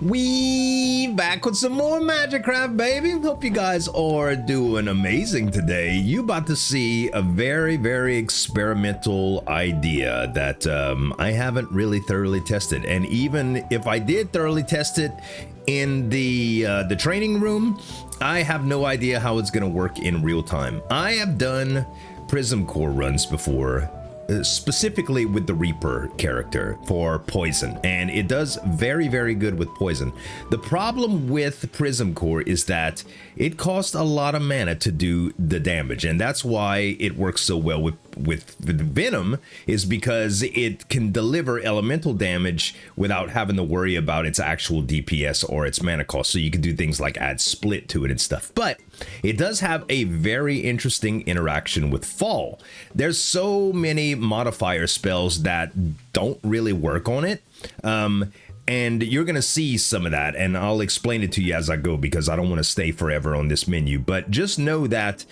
We back with some more MAGICRAFT, baby. Hope you guys are doing amazing today. You about to see a very experimental idea that I haven't really thoroughly tested, and even if I did thoroughly test it in the training room, I have no idea how it's gonna work in real time. I have done Prism core runs before, specifically with the Reaper character for poison, and it does very good with poison. The problem with Prism core is that it costs a lot of mana to do the damage, and that's why it works so well with the venom, is because it can deliver elemental damage without having to worry about its actual DPS or its mana cost. So you can do things like add split to it and stuff, but it does have a very interesting interaction with fall. There's so many modifier spells that don't really work on it, and you're gonna see some of that, and I'll explain it to you as I go because I don't want to stay forever on this menu. But just know that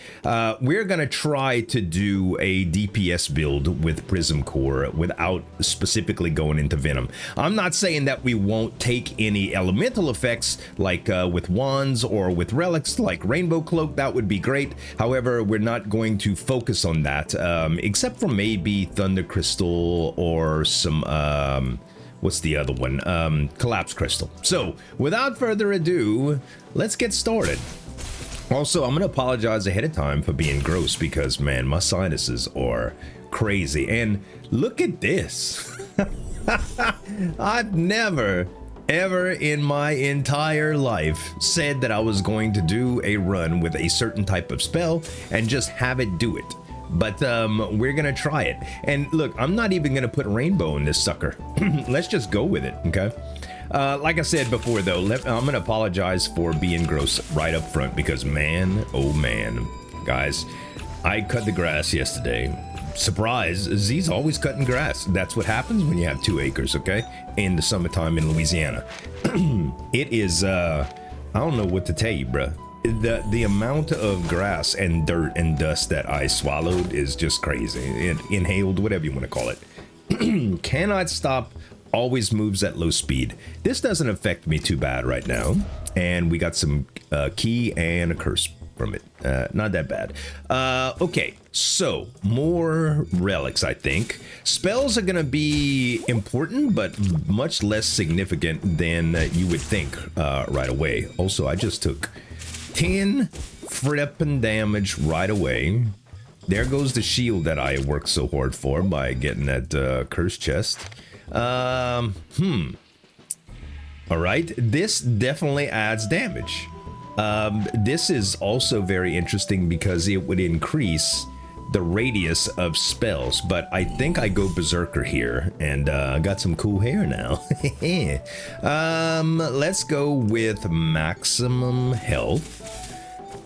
we're gonna try to do a DPS build with Prism core without specifically going into venom. I'm not saying that we won't take any elemental effects like with wands or with relics like rainbow cloak. That would be great. However, we're not going to focus on that, except for maybe thunder crystal or some what's the other one? Collapse crystal. So without further ado, let's get started. Also, I'm gonna apologize ahead of time for being gross because, man, my sinuses are crazy. And look at this. I've never ever in my entire life said that I was going to do a run with a certain type of spell and just have it do it. But we're gonna try it. And look, I'm not even gonna put rainbow in this sucker. Let's just go with it, okay? Like I said before though, I'm gonna apologize for being gross right up front because, man, oh man, guys, I cut the grass yesterday. Surprise, Z's always cutting grass. That's what happens when you have 2 acres, okay? In the summertime in Louisiana. It is, I don't know what to tell you, bruh. The amount of grass and dirt and dust that I swallowed is just crazy. It inhaled, whatever you want to call it. Cannot stop, always moves at low speed. This doesn't affect me too bad right now, and we got some key and a curse from it. Not that bad. Okay, so more relics. I think spells are gonna be important, but much less significant than you would think right away. Also, I just took 10 frippin' damage right away. There goes the shield that I worked so hard for by getting that curse chest. All right, this definitely adds damage. This is also very interesting because it would increase the radius of spells, but I think I go berserker here, and I got some cool hair now. Let's go with maximum health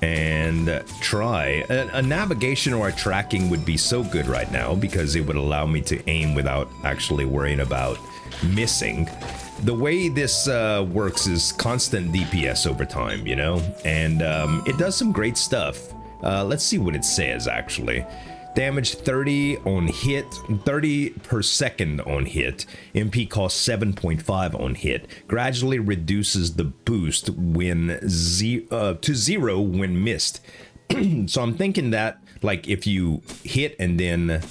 and try a navigation or a tracking would be so good right now because it would allow me to aim without actually worrying about missing. The way this works is constant DPS over time, you know, and it does some great stuff. Let's see what it says actually. Damage 30 on hit, 30 per second on hit. MP cost 7.5 on hit. Gradually reduces the boost when to 0 when missed. So I'm thinking that like if you hit and then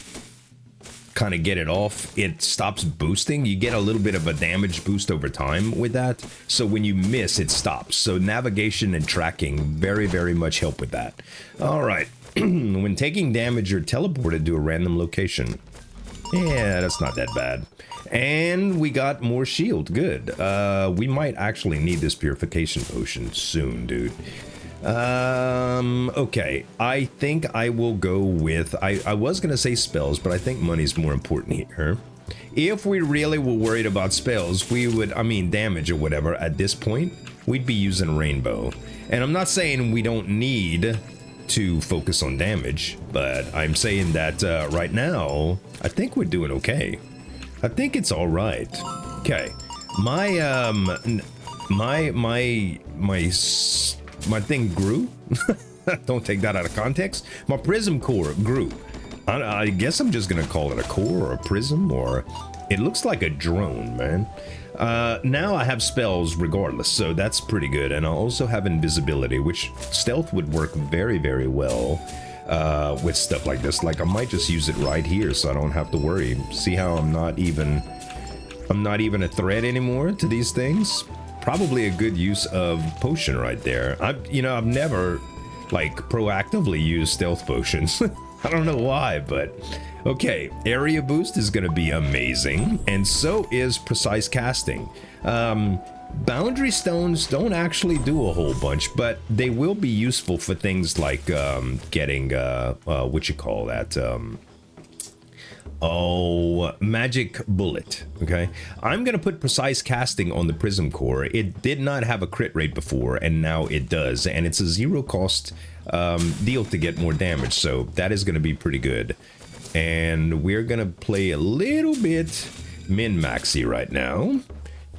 kind of get it off, it stops boosting. You get a little bit of a damage boost over time with that. So when you miss, it stops. So navigation and tracking very much help with that. All right. When taking damage, you're teleported to a random location. Yeah, that's not that bad. And we got more shield. Good. We might actually need this purification potion soon, dude. Okay. I think I will go with... I was going to say spells, but I think money's more important here. If we really were worried about spells, we would... I mean, damage or whatever, at this point, we'd be using rainbow. And I'm not saying we don't need to focus on damage, but I'm saying that right now I think we're doing okay. I think it's all right. Okay, my thing grew. Don't take that out of context. My prism core grew. I guess I'm just gonna call it a core or a prism, or it looks like a drone, man. Now I have spells regardless, so that's pretty good. And I also have invisibility, which stealth would work very, very well with stuff like this. Like I might just use it right here so I don't have to worry. See how I'm not even a threat anymore to these things? Probably a good use of potion right there. I've never like proactively used stealth potions. I don't know why, but okay. Area boost is going to be amazing, and so is precise casting. Boundary stones don't actually do a whole bunch, but they will be useful for things like getting what you call that. Magic bullet. Okay, I'm gonna put precise casting on the prism core. It did not have a crit rate before, and now it does, and it's a 0 cost deal to get more damage, so that is gonna be pretty good. And we're gonna play a little bit min-maxy right now,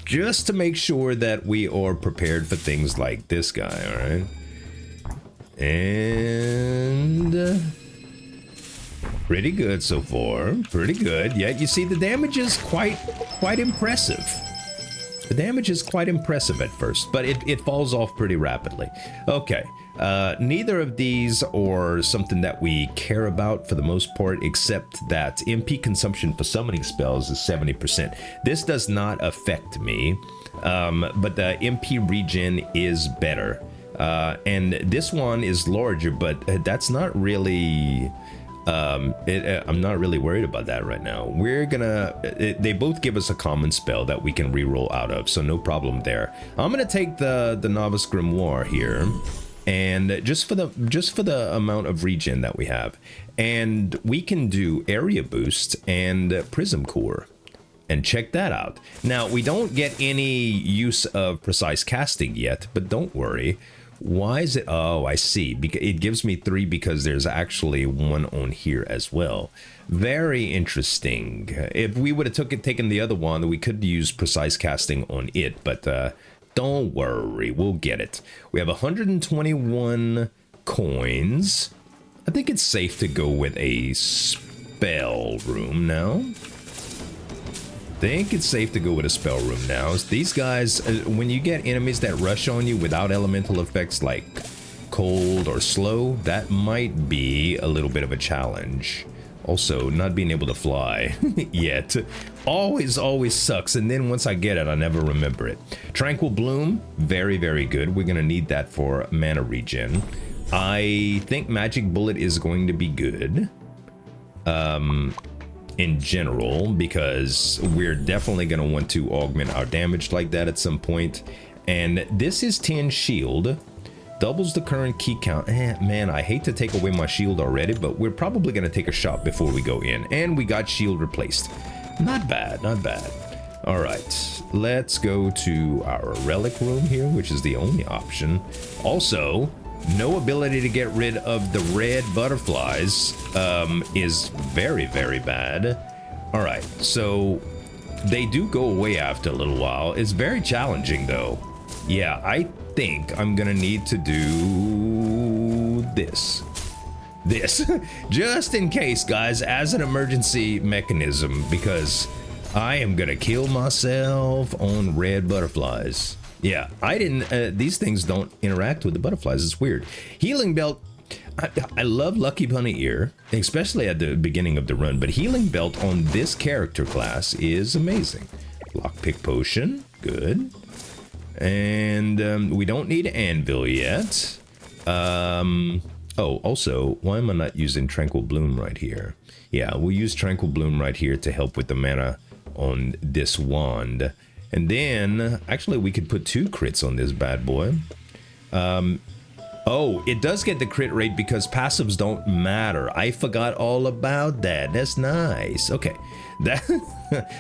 just to make sure that we are prepared for things like this guy. All right, and pretty good so far. Pretty good. Yeah, you see the damage is quite impressive. The damage is quite impressive at first, but it falls off pretty rapidly. Okay, neither of these are something that we care about for the most part, except that MP consumption for summoning spells is 70%. This does not affect me, but the MP regen is better. And this one is larger, but that's not really... I'm not really worried about that right now. We're gonna... they both give us a common spell that we can reroll out of, so no problem there. I'm gonna take the Novice Grimoire here, and just for the amount of regen that we have, and we can do area boost and prism core, and check that out. Now we don't get any use of precise casting yet, but don't worry. Why is it? Oh, I see. Because it gives me 3 because there's actually 1 on here as well. Very interesting. If we would have taken the other one, we could use precise casting on it, but don't worry, we'll get it. We have 121 coins. I think it's safe to go with a spell room now. Think it's safe to go with a spell room now. These guys, when you get enemies that rush on you without elemental effects like cold or slow, that might be a little bit of a challenge. Also, not being able to fly yet always sucks, and then once I get it, I never remember it. Tranquil Bloom, very, very good. We're gonna need that for mana regen. I think Magic Bullet is going to be good. In general, because we're definitely going to want to augment our damage like that at some point. And this is 10 shield, doubles the current key count. Man, I hate to take away my shield already, but we're probably going to take a shot before we go in. And we got shield replaced. Not bad, not bad. All right, let's go to our relic room here, which is the only option. Also, no ability to get rid of the red butterflies is very, very bad. All right, so they do go away after a little while. It's very challenging, though. Yeah, I think I'm gonna need to do this. Just in case, guys, as an emergency mechanism, because I am gonna kill myself on red butterflies. Yeah, I didn't, these things don't interact with the butterflies. It's weird. Healing Belt, I love Lucky Bunny Ear, especially at the beginning of the run, but Healing Belt on this character class is amazing. Lockpick Potion, good. And we don't need Anvil yet. Oh, also, why am I not using Tranquil Bloom right here? Yeah, we'll use Tranquil Bloom right here to help with the mana on this wand. And then, actually, we could put 2 crits on this bad boy. Oh, it does get the crit rate because passives don't matter. I forgot all about that. That's nice. Okay, that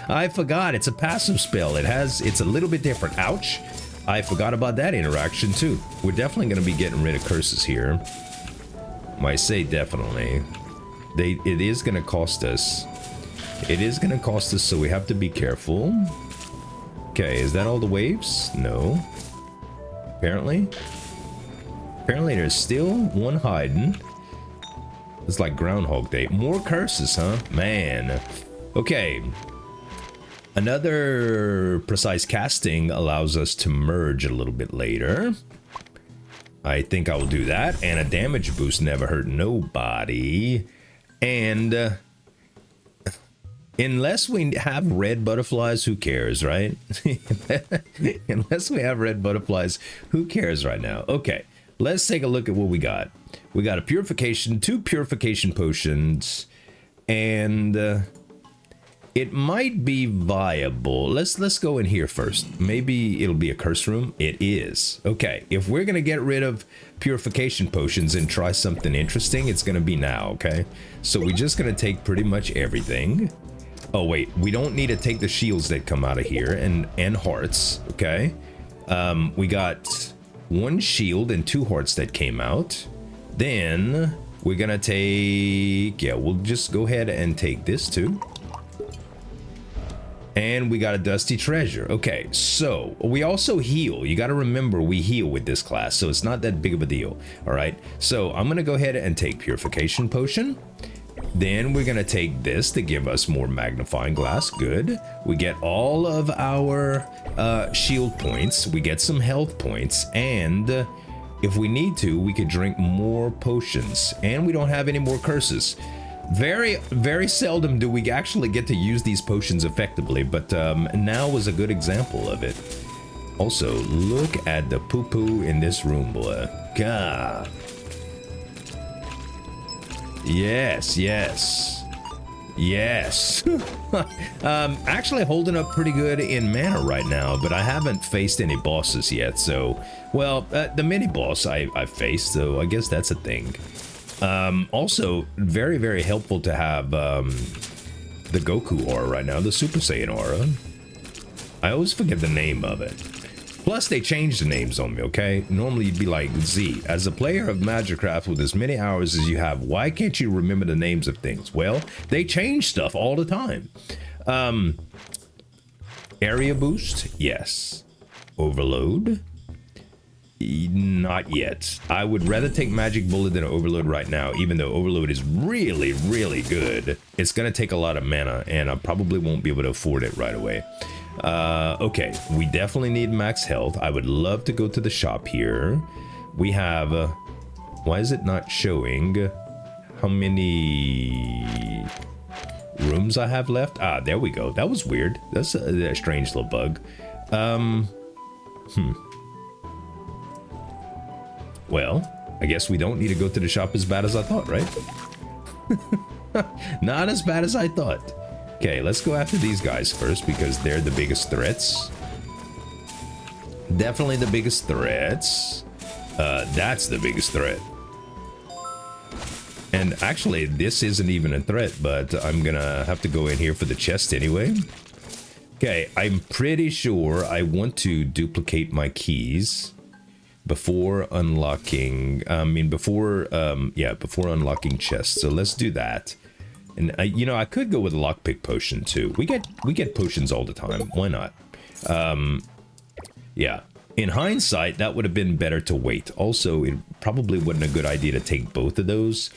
I forgot. It's a passive spell. It's a little bit different. Ouch. I forgot about that interaction too. We're definitely going to be getting rid of curses here. I say definitely. It is going to cost us. It is going to cost us, so we have to be careful. Okay, is that all the waves? No. Apparently there's still one hiding. It's like Groundhog Day. More curses, huh? Man. Okay. Another precise casting allows us to merge a little bit later. I think I will do that. And a damage boost never hurt nobody. And unless we have red butterflies, who cares, right? Unless we have red butterflies, who cares right now? Okay, let's take a look at what we got. We got a purification, 2 purification potions, and it might be viable. Let's go in here first. Maybe it'll be a curse room. It is. Okay, if we're gonna get rid of purification potions and try something interesting, it's gonna be now, okay? So we're just gonna take pretty much everything. Oh wait, we don't need to take the shields that come out of here and hearts, okay? We got 1 shield and 2 hearts that came out. Then we're gonna take, yeah, we'll just go ahead and take this too. And we got a dusty treasure. Okay, so we also heal. You got to remember we heal with this class, so it's not that big of a deal. All right, so I'm gonna go ahead and take purification potion. Then we're gonna take this to give us more magnifying glass. Good. We get all of our shield points. We get some health points, and if we need to, we could drink more potions. And we don't have any more curses. Very, very seldom do we actually get to use these potions effectively, but now was a good example of it. Also, look at the poo-poo in this room, boy. God. Yes, yes. Yes. Actually holding up pretty good in mana right now, but I haven't faced any bosses yet, so... Well, the mini-boss I've faced, so I guess that's a thing. Also, very, very helpful to have the Goku aura right now, the Super Saiyan aura. I always forget the name of it. Plus, they changed the names on me, okay? Normally, you'd be like, Z, as a player of MAGICRAFT with as many hours as you have, why can't you remember the names of things? Well, they change stuff all the time. Area boost? Yes. Overload? Not yet. I would rather take Magic Bullet than Overload right now, even though Overload is really, really good. It's gonna take a lot of mana, and I probably won't be able to afford it right away. Okay, we definitely need max health. I would love to go to the shop here. We have... why is it not showing how many rooms I have left? Ah, there we go. That was weird. That's a strange little bug. Well, I guess we don't need to go to the shop as bad as I thought, right? Not as bad as I thought. Okay, let's go after these guys first because they're the biggest threats. Definitely the biggest threats. That's the biggest threat. And actually, this isn't even a threat, but I'm gonna have to go in here for the chest anyway. Okay, I'm pretty sure I want to duplicate my keys before unlocking, before unlocking chests. So let's do that. And you know, I could go with a lockpick potion too. We get potions all the time. Why not? Yeah. In hindsight, that would have been better to wait. Also, it probably wasn't a good idea to take both of those,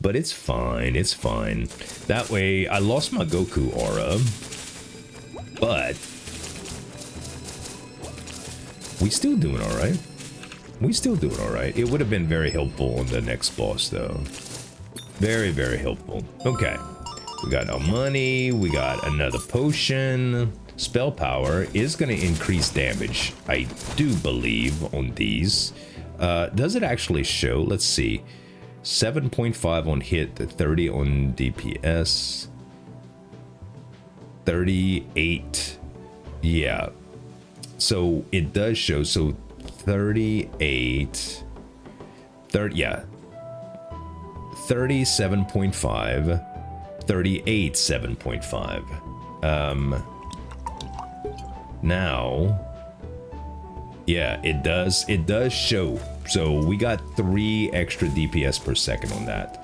but it's fine. It's fine. That way, I lost my Goku aura, but we still doing all right. We still doing all right. It would have been very helpful on the next boss, though. Very, very helpful. Okay. We got our money. We got another potion. Spell power is going to increase damage, I do believe, on these. Does it actually show? Let's see. 7.5 on hit, 30 on DPS. 38. Yeah. So it does show. So 38. 30, yeah. 37.5. 38, 7.5. Now, yeah, it does show. So we got 3 extra DPS per second on that.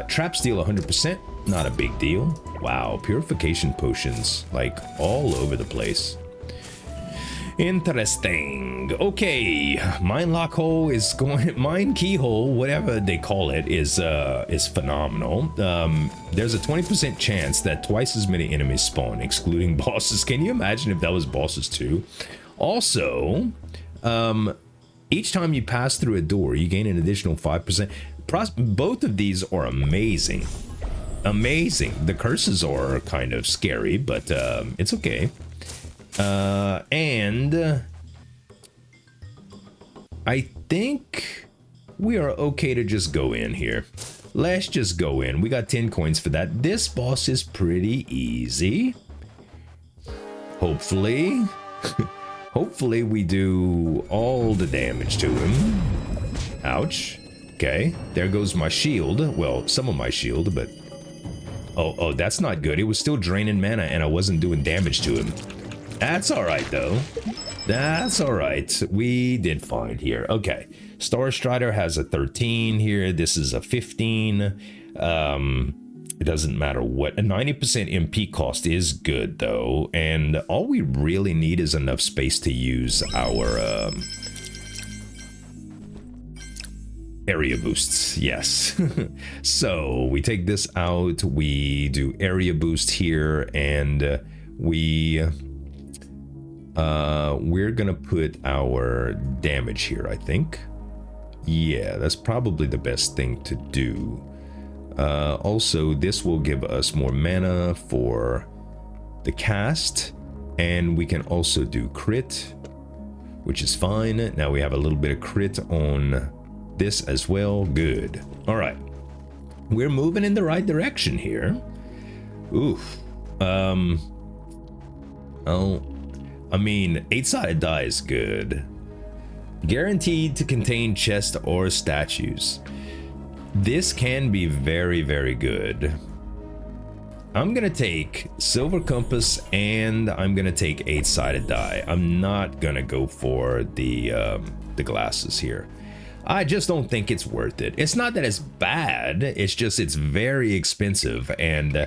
Trap steal 100%, not a big deal. Wow, purification potions, like all over the place. Interesting. Okay, mine lock hole is going. Mine keyhole, whatever they call it, is phenomenal. There's a 20% chance that twice as many enemies spawn, excluding bosses. Can you imagine if that was bosses too? Also, each time you pass through a door, you gain an additional 5%. Both of these are amazing. Amazing. The curses are kind of scary, but it's okay. And I think we are okay to just go in here. Let's just go in. We got 10 coins for that. This boss is pretty easy. Hopefully. Hopefully we do all the damage to him. Ouch. Okay, there goes my shield. Well, some of my shield, but... Oh, that's not good. It was still draining mana and I wasn't doing damage to him. That's alright, though. That's alright. We did fine here. Okay, Star Strider has a 13 here. This is a 15. It doesn't matter what. A 90% MP cost is good, though. And all we really need is enough space to use our... area boosts, yes. So we take this out, we do area boost here, and we're gonna put our damage here, I think. Yeah, that's probably the best thing to do. Also, this will give us more mana for the cast, and we can also do crit, which is fine. Now we have a little bit of crit on this as well. Good. All right, we're moving in the right direction here. Oof. Oh, I mean, 8-sided die is good. Guaranteed to contain chests or statues. This can be very, very good. I'm gonna take silver compass and I'm gonna take 8-sided die. I'm not gonna go for the glasses here. I just don't think it's worth it. It's not that it's bad, it's just it's very expensive, and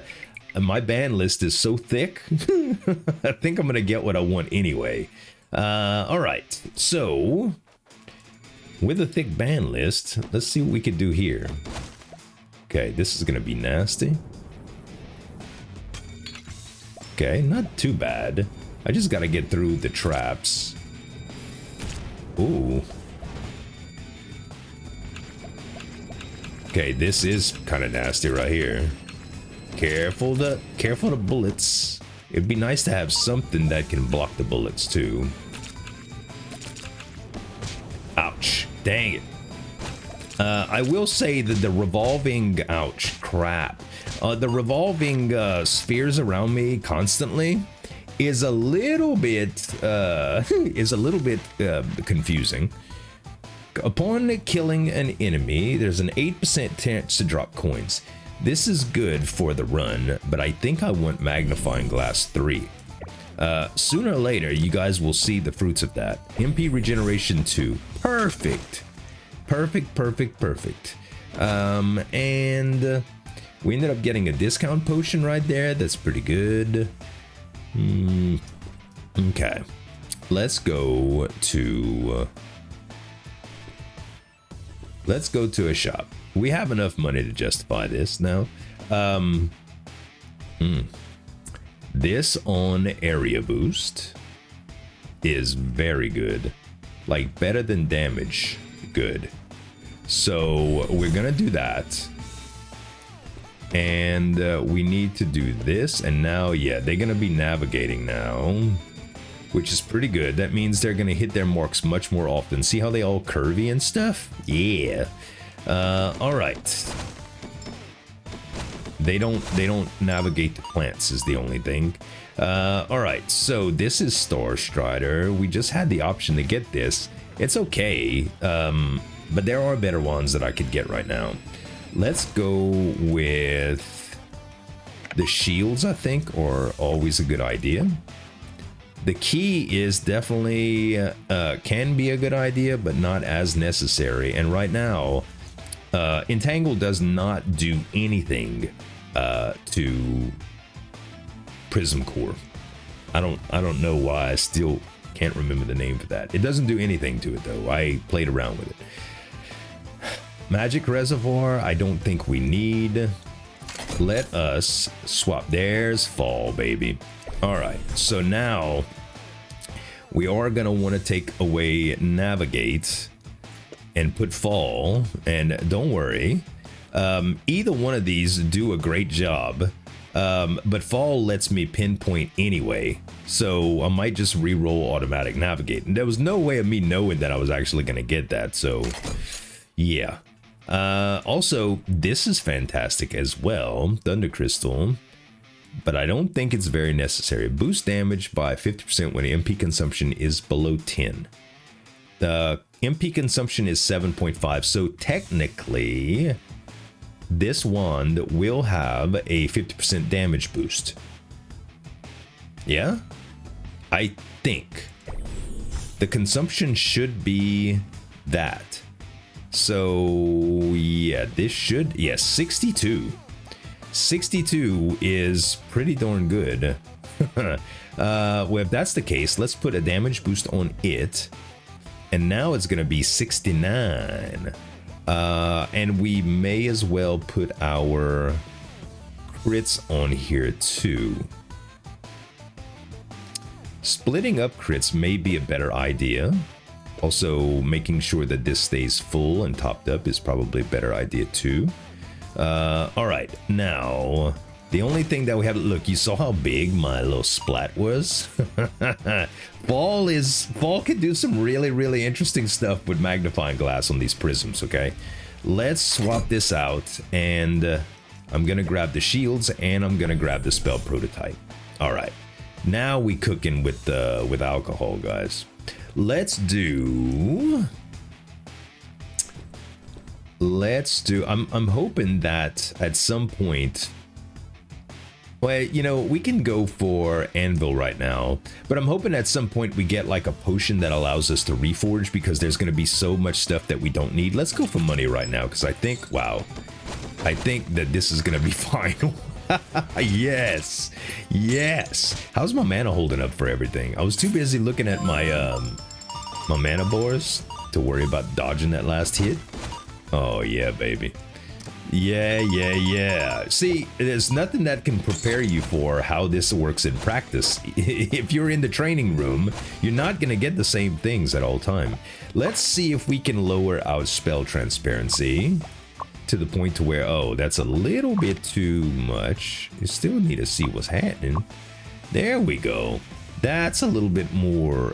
my ban list is so thick. I think I'm gonna get what I want anyway. All right, so with a thick ban list, let's see what we could do here. Okay, this is gonna be nasty. Okay, not too bad. I just gotta get through the traps. Ooh. Okay, this is kind of nasty right here. Careful the bullets. It'd be nice to have something that can block the bullets too. Ouch. Dang it. I will say that the revolving... Ouch. Crap. The revolving spheres around me constantly is a little bit confusing. Upon killing an enemy, there's an 8% chance to drop coins. This is good for the run, but I think I want magnifying glass 3. Sooner or later, you guys will see the fruits of that. MP regeneration 2. Perfect. Perfect, perfect, perfect. And we ended up getting a discount potion right there. That's pretty good. Okay. Let's go to... Let's go to a shop. We have enough money to justify this now. This on area boost is very good. Like better than damage. Good. So we're gonna do that. And we need to do this. And now, yeah, they're gonna be navigating now, which is pretty good. That means they're gonna hit their marks much more often. See how they all curvy and stuff? Yeah. All right. They don't navigate the plants is the only thing. All right. So this is Star Strider. We just had the option to get this. It's okay. But there are better ones that I could get right now. Let's go with the shields, I think, are always a good idea. The key is definitely can be a good idea, but not as necessary. And right now, Entangle does not do anything to Prism Core. I don't know why I still Can't remember the name for that. It doesn't do anything to it though. I played around with it. Magic reservoir, I don't think we need. Let us swap. There's fall, baby. All right, so now we are gonna want to take away navigate and put fall. And don't worry, either one of these do a great job. But fall lets me pinpoint anyway, so I might just re-roll automatic navigate. And there was no way of me knowing that I was actually gonna get that, so yeah. Also, this is fantastic as well, Thunder Crystal, but I don't think it's very necessary. Boost damage by 50% when MP consumption is below 10. The MP consumption is 7.5, so technically this wand will have a 50% damage boost. Yeah? I think the consumption should be that. So yeah, this should, yes, 62. 62 is pretty darn good. Well, if that's the case, let's put a damage boost on it. And now it's gonna be 69. And we may as well put our crits on here too. Splitting up crits may be a better idea. Also, making sure that this stays full and topped up is probably a better idea too. All right, now the only thing that we have, look, you saw how big my little splat was. Fall can do some really interesting stuff with magnifying glass on these prisms. Okay, let's swap this out, and I'm gonna grab the shields and I'm gonna grab the spell prototype. All right, now we cooking with alcohol, guys. Let's do. I'm hoping that at some point. Well, you know, we can go for anvil right now, but I'm hoping at some point we get like a potion that allows us to reforge, because there's going to be so much stuff that we don't need. Let's go for money right now, because I think, wow, I think that this is going to be fine. Yes, yes. How's my mana holding up for everything? I was too busy looking at my my mana bars to worry about dodging that last hit. Oh yeah, baby. Yeah. See, there's nothing that can prepare you for how this works in practice. If you're in the training room, you're not gonna get the same things at all time. Let's see if we can lower our spell transparency to the point to where, oh, that's a little bit too much. You still need to see what's happening. There we go. That's a little bit more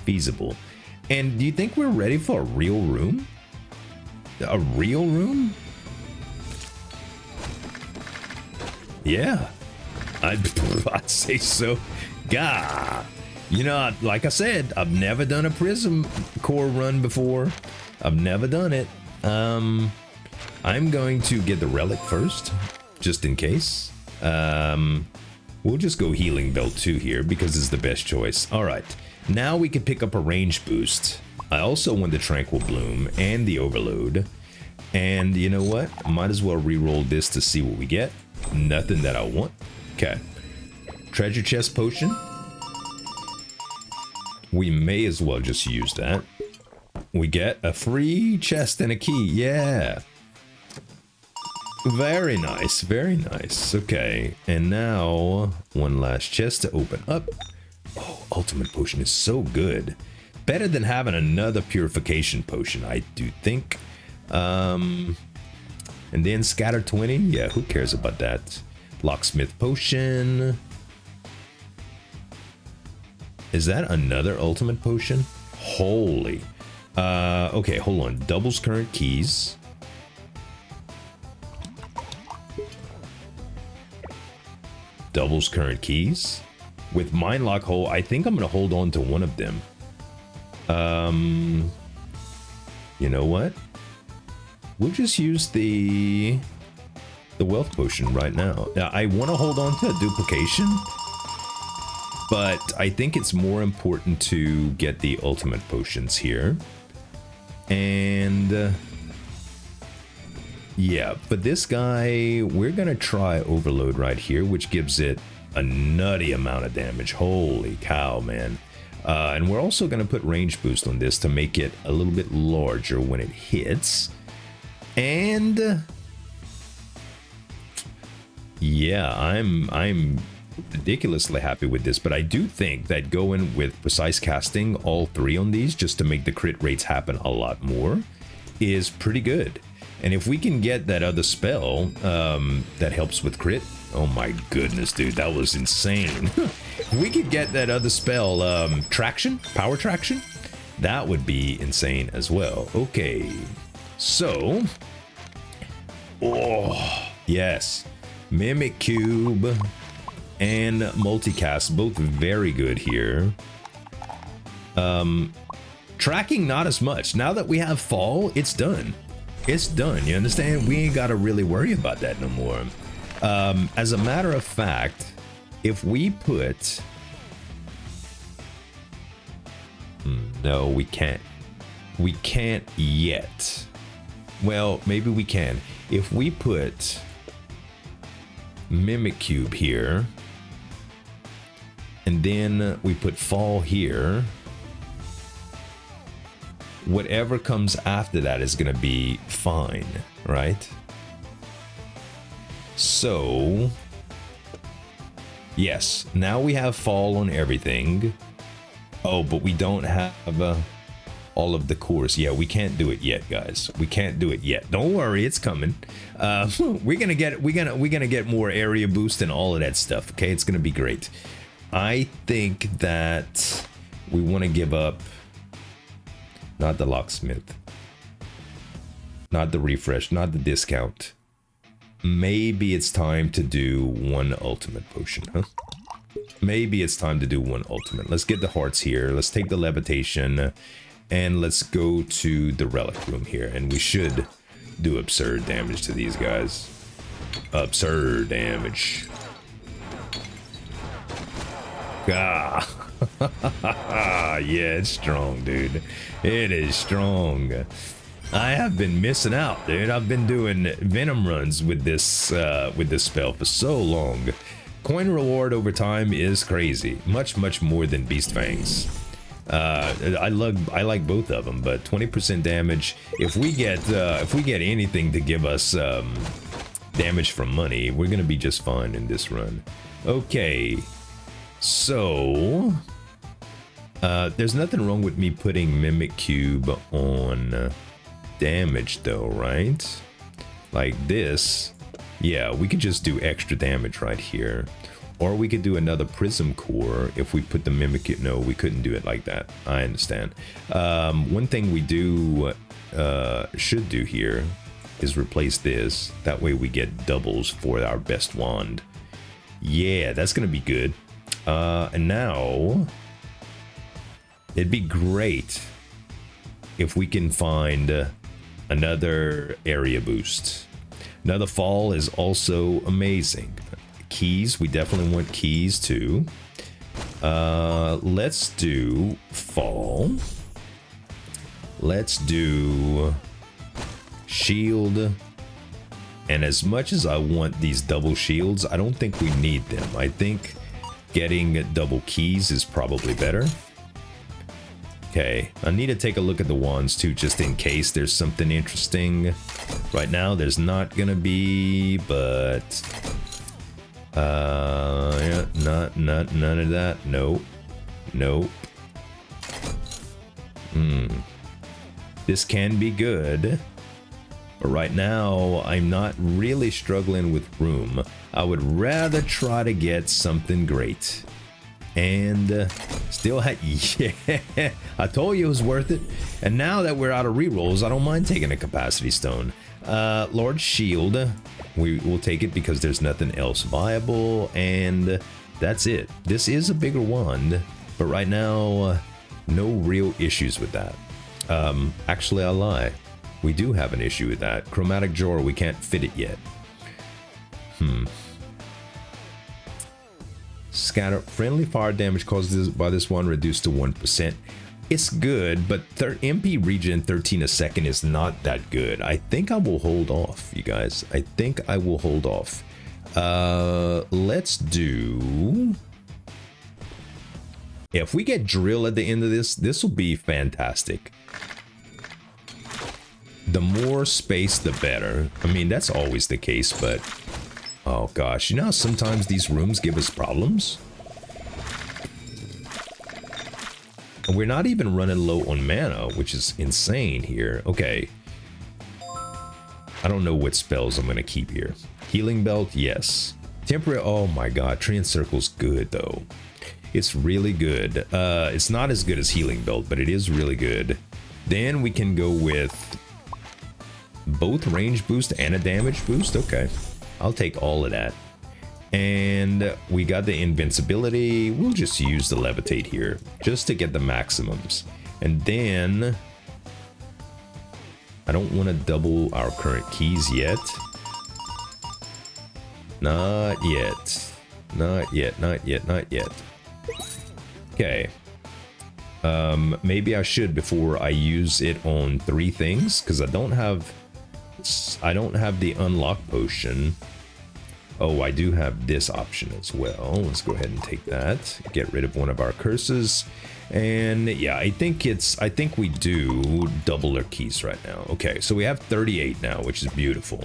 feasible. And do you think we're ready for a real room? A real room? Yeah, I'd say so. Gah. You know, like I said, I've never done a Prism core run before. I've never done it. I'm going to get the relic first, just in case. We'll just go healing belt 2 here because it's the best choice. All right, now we can pick up a range boost. I also want the tranquil bloom and the overload. And you know what? Might as well re-roll this to see what we get. Nothing that I want. Okay. Treasure chest potion. We may as well just use that. We get a free chest and a key. Yeah. Very nice. Very nice. Okay. And now one last chest to open up. Oh, ultimate potion is so good. Better than having another purification potion, I do think. And then scatter 20. Yeah, who cares about that? Locksmith potion. Is that another ultimate potion? Holy. Okay, hold on. Doubles current keys. Doubles current keys. With Mind Lock Hole, I think I'm gonna hold on to one of them. You know what? We'll just use the wealth potion right now. Now, I want to hold on to a duplication, but I think it's more important to get the ultimate potions here. And yeah, but this guy, we're gonna try overload right here, which gives it a nutty amount of damage. Holy cow, man. And we're also going to put range boost on this to make it a little bit larger when it hits. And yeah, I'm ridiculously happy with this, but I do think that going with precise casting all 3 on these just to make the crit rates happen a lot more is pretty good. And if we can get that other spell that helps with crit, oh my goodness, dude, that was insane. If we could get that other spell, traction, power traction, that would be insane as well. Okay, so, oh yes, Mimic Cube and multicast, both very good here. Tracking not as much. Now that we have fall, it's done. It's done, you understand? We ain't gotta really worry about that no more. As a matter of fact, if we put... no, we can't. We can't yet. Well, maybe we can. If we put Mimic Cube here, and then we put fall here, whatever comes after that is gonna be fine, right? So, yes, now we have fall on everything. Oh, but we don't have all of the cores. Yeah, we can't do it yet, guys. We can't do it yet. Don't worry, it's coming. We're gonna get more area boost and all of that stuff. Okay, it's gonna be great. I think that we want to give up. Not the locksmith. Not the refresh. Not the discount. Maybe it's time to do 1 ultimate potion, huh? Maybe it's time to do 1 ultimate. Let's get the hearts here. Let's take the levitation. And let's go to the relic room here. And we should do absurd damage to these guys. Absurd damage. Ah. Yeah, it's strong, dude. It is strong. I have been missing out, dude. I've been doing venom runs with this spell for so long. Coin reward over time is crazy. Much more than Beast Fangs. I like both of them, but 20% damage. If we get anything to give us damage from money, we're gonna be just fine in this run. Okay. So, there's nothing wrong with me putting Mimic Cube on damage though, right? Like this. Yeah, we could just do extra damage right here. Or we could do another Prism core if we put the Mimic Cube. No, we couldn't do it like that. I understand. One thing we should do here is replace this. That way we get doubles for our best wand. Yeah, that's gonna be good. And now, it'd be great if we can find another area boost. Another fall is also amazing. Keys, we definitely want keys too. Let's do fall. Let's do shield. And as much as I want these double shields, I don't think we need them. I think getting double keys is probably better. Okay, I need to take a look at the wands too, just in case there's something interesting. Right now, there's not gonna be, but yeah, none of that. Nope. This can be good, but right now I'm not really struggling with room. I would rather try to get something great. And still had, yeah, I told you it was worth it. And now that we're out of rerolls, I don't mind taking a capacity stone. Lord Shield, we will take it because there's nothing else viable, and that's it. This is a bigger wand, but right now, no real issues with that. Actually, I lie. We do have an issue with that. Chromatic Jar, we can't fit it yet. Scatter friendly fire damage caused by this one reduced to 1%. It's good, but MP regen 13 a second is not that good. I think I will hold off, you guys. I think I will hold off. Let's do If we get drill at the end of this, this will be fantastic. The more space, the better. I mean, that's always the case, but... Oh gosh, you know how sometimes these rooms give us problems? And we're not even running low on mana, which is insane here. Okay. I don't know what spells I'm going to keep here. Healing Belt, yes. Temporary, oh my god, Treant Circle's good though. It's really good. It's not as good as Healing Belt, but it is really good. Then we can go with both range boost and a damage boost. Okay, I'll take all of that. And we got the invincibility. We'll just use the levitate here just to get the maximums. And then I don't want to double our current keys yet. Not yet. Not yet, not yet, not yet. Okay. Maybe I should before I use it on 3 things, because I don't have the unlock potion. Oh, I do have this option as well. Let's go ahead and take that. Get rid of one of our curses. And yeah, I think we do double our keys right now. Okay, so we have 38 now, which is beautiful.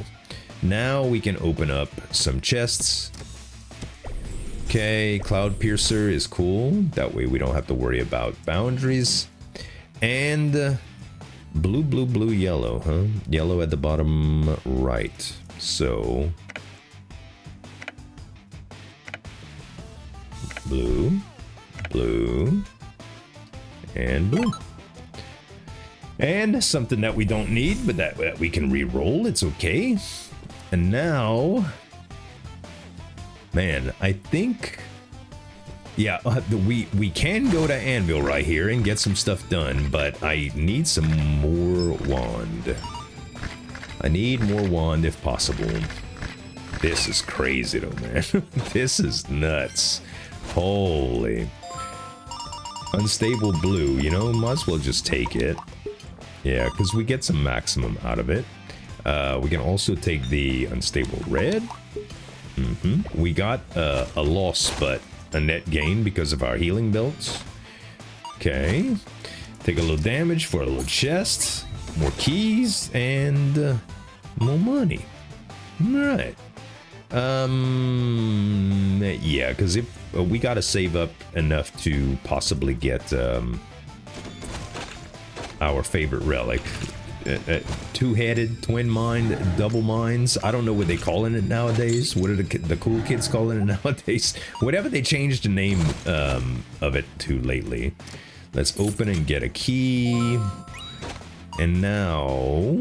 Now we can open up some chests. Okay, Cloud Piercer is cool. That way we don't have to worry about boundaries. And blue, blue, blue, yellow, huh? Yellow at the bottom right. So blue, blue, and blue. And something that we don't need, but that we can re-roll. It's okay. And now, man, I think, yeah, we can go to Anvil right here and get some stuff done, but I need some more wand. I need more wand if possible. This is crazy though, man. This is nuts. Holy. Unstable blue, you know, might as well just take it. Yeah, because we get some maximum out of it. We can also take the unstable red. We got a loss, but a net gain because of our healing belts. Okay. Take a little damage for a little chest. More keys and more money. Alright. Yeah, because if we got to save up enough to possibly get our favorite relic. Two-headed, twin mind, double minds. I don't know what they calling it nowadays. What are the cool kids calling it nowadays? Whatever they changed the name of it to lately. Let's open and get a key. And now...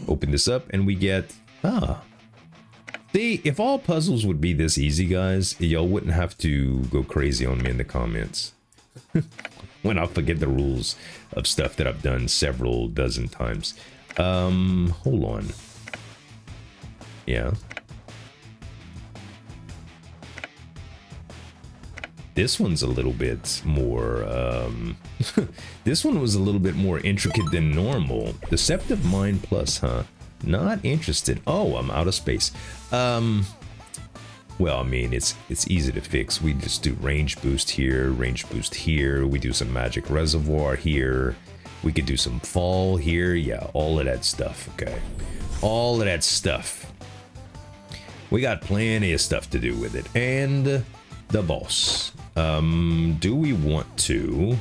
Open this up and we get... See, if all puzzles would be this easy, guys, y'all wouldn't have to go crazy on me in the comments. When I forget the rules of stuff that I've done several dozen times. Hold on. Yeah. This one's a little bit more, this one was a little bit more intricate than normal. Deceptive Mind Plus, huh? Not interested. Oh, I'm out of space. Well, I mean, it's easy to fix. We just do range boost here, range boost here. We do some magic reservoir here. We could do some fall here. Yeah, all of that stuff, okay? All of that stuff. We got plenty of stuff to do with it. And the boss. Do we want to...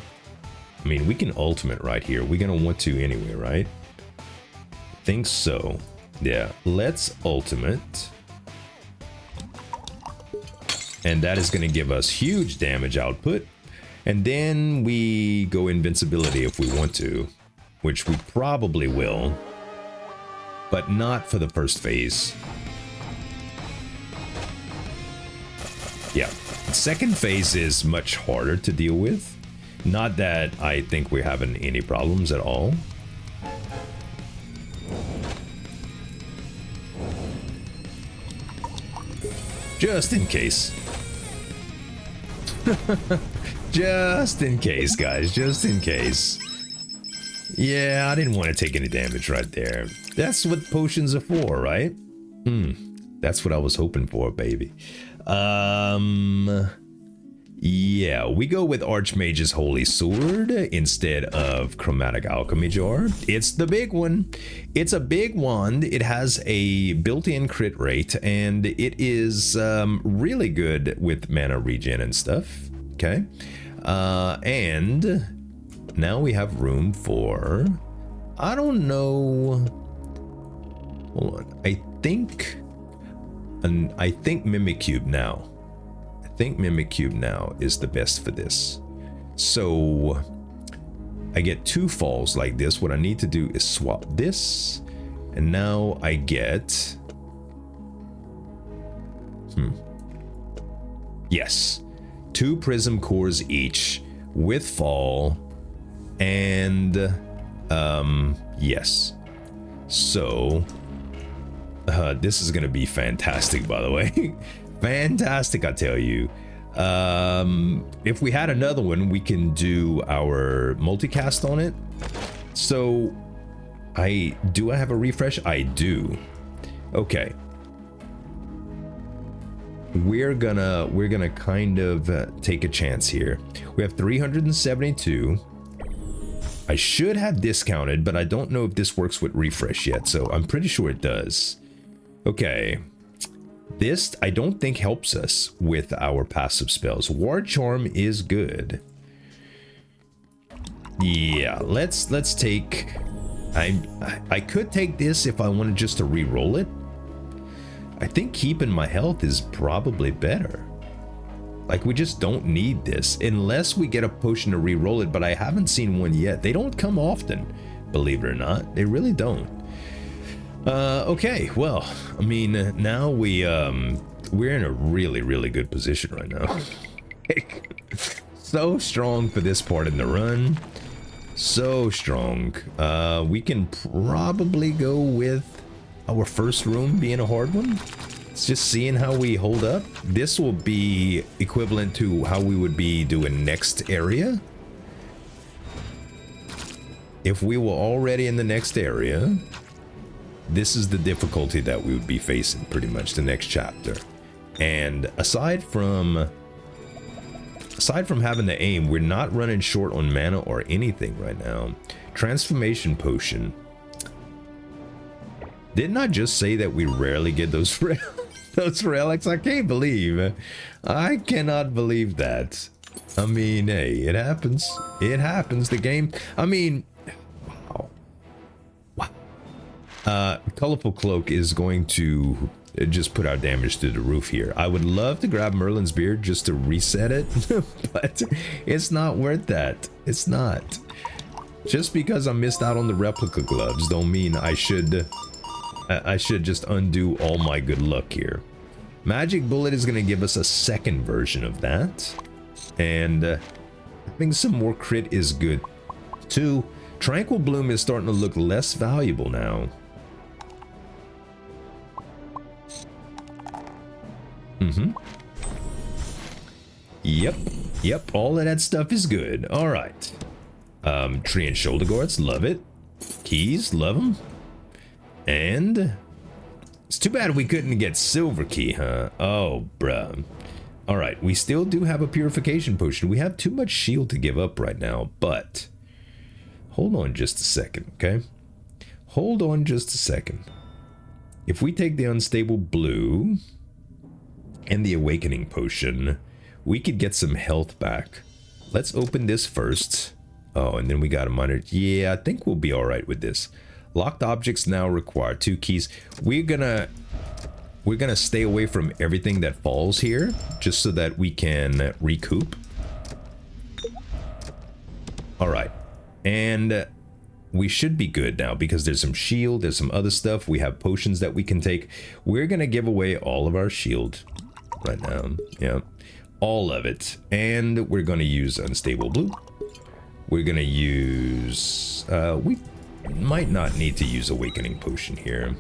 I mean, we can ultimate right here. We're gonna want to anyway, right? Think so. Yeah, let's ultimate. And that is going to give us huge damage output. And then we go invincibility if we want to, which we probably will, but not for the first phase. Yeah, second phase is much harder to deal with. Not that I think we're having any problems at all. Just in case. Just in case, guys. Just in case. Yeah, I didn't want to take any damage right there. That's what potions are for, right? That's what I was hoping for, baby. Yeah, we go with Archmage's Holy Sword instead of Chromatic Alchemy Jar. It's the big one. It's a big wand. It has a built-in crit rate, and it is really good with mana regen and stuff. Okay. And now we have room for... I don't know... Hold on. I think Mimicry now. I think Mimicry now is the best for this. So I get 2 falls like this. What I need to do is swap this, and now I get yes, 2 prism cores each with fall, and yes. So this is gonna be fantastic, by the way. Fantastic, I tell you. If we had another one, we can do our multicast on it. So I have a refresh? I do. Okay. We're gonna kind of take a chance here. We have 372. I should have discounted, but I don't know if this works with refresh yet, so I'm pretty sure it does. Okay. This, I don't think, helps us with our passive spells. War Charm is good. Yeah, let's take... I could take this if I wanted just to re-roll it. I think keeping my health is probably better. Like, we just don't need this unless we get a potion to re-roll it, but I haven't seen one yet. They don't come often, believe it or not. They really don't. Okay, well, I mean, now we're in a really good position right now. So strong for this part in the run. So strong. We can probably go with our first room being a hard one. It's just seeing how we hold up. This will be equivalent to how we would be doing next area. If we were already in the next area, this is the difficulty that we would be facing pretty much the next chapter. And aside from having to aim, we're not running short on mana or anything right now. Transformation potion. Didn't I just say that we rarely get those those relics? I can't believe. I cannot believe that. I mean, hey, it happens. It happens. The game. I mean, wow. Colorful Cloak is going to just put our damage through the roof here. I would love to grab Merlin's Beard just to reset it, but it's not worth that. It's not. Just because I missed out on the replica gloves don't mean I should just undo all my good luck here. Magic Bullet is going to give us a second version of that. And I think some more crit is good too. Tranquil Bloom is starting to look less valuable now. Yep, all of that stuff is good. All right. Tree and Shoulder Guards, love it. Keys, love them. And it's too bad we couldn't get Silver Key, huh? Oh, bruh. All right, we still do have a Purification Potion. We have too much shield to give up right now, but hold on just a second, okay? Hold on just a second. If we take the Unstable Blue and the Awakening Potion, we could get some health back. Let's open this first. Oh, and then we got a minor. Yeah, I think we'll be all right with this. Locked objects now require 2 keys. We're gonna stay away from everything that falls here, just so that we can recoup. All right, and we should be good now because there's some shield, there's some other stuff. We have potions that we can take. We're gonna give away all of our shield right now. Yeah, all of it, and we're gonna use Unstable Blue. We're gonna use we might not need to use Awakening Potion here.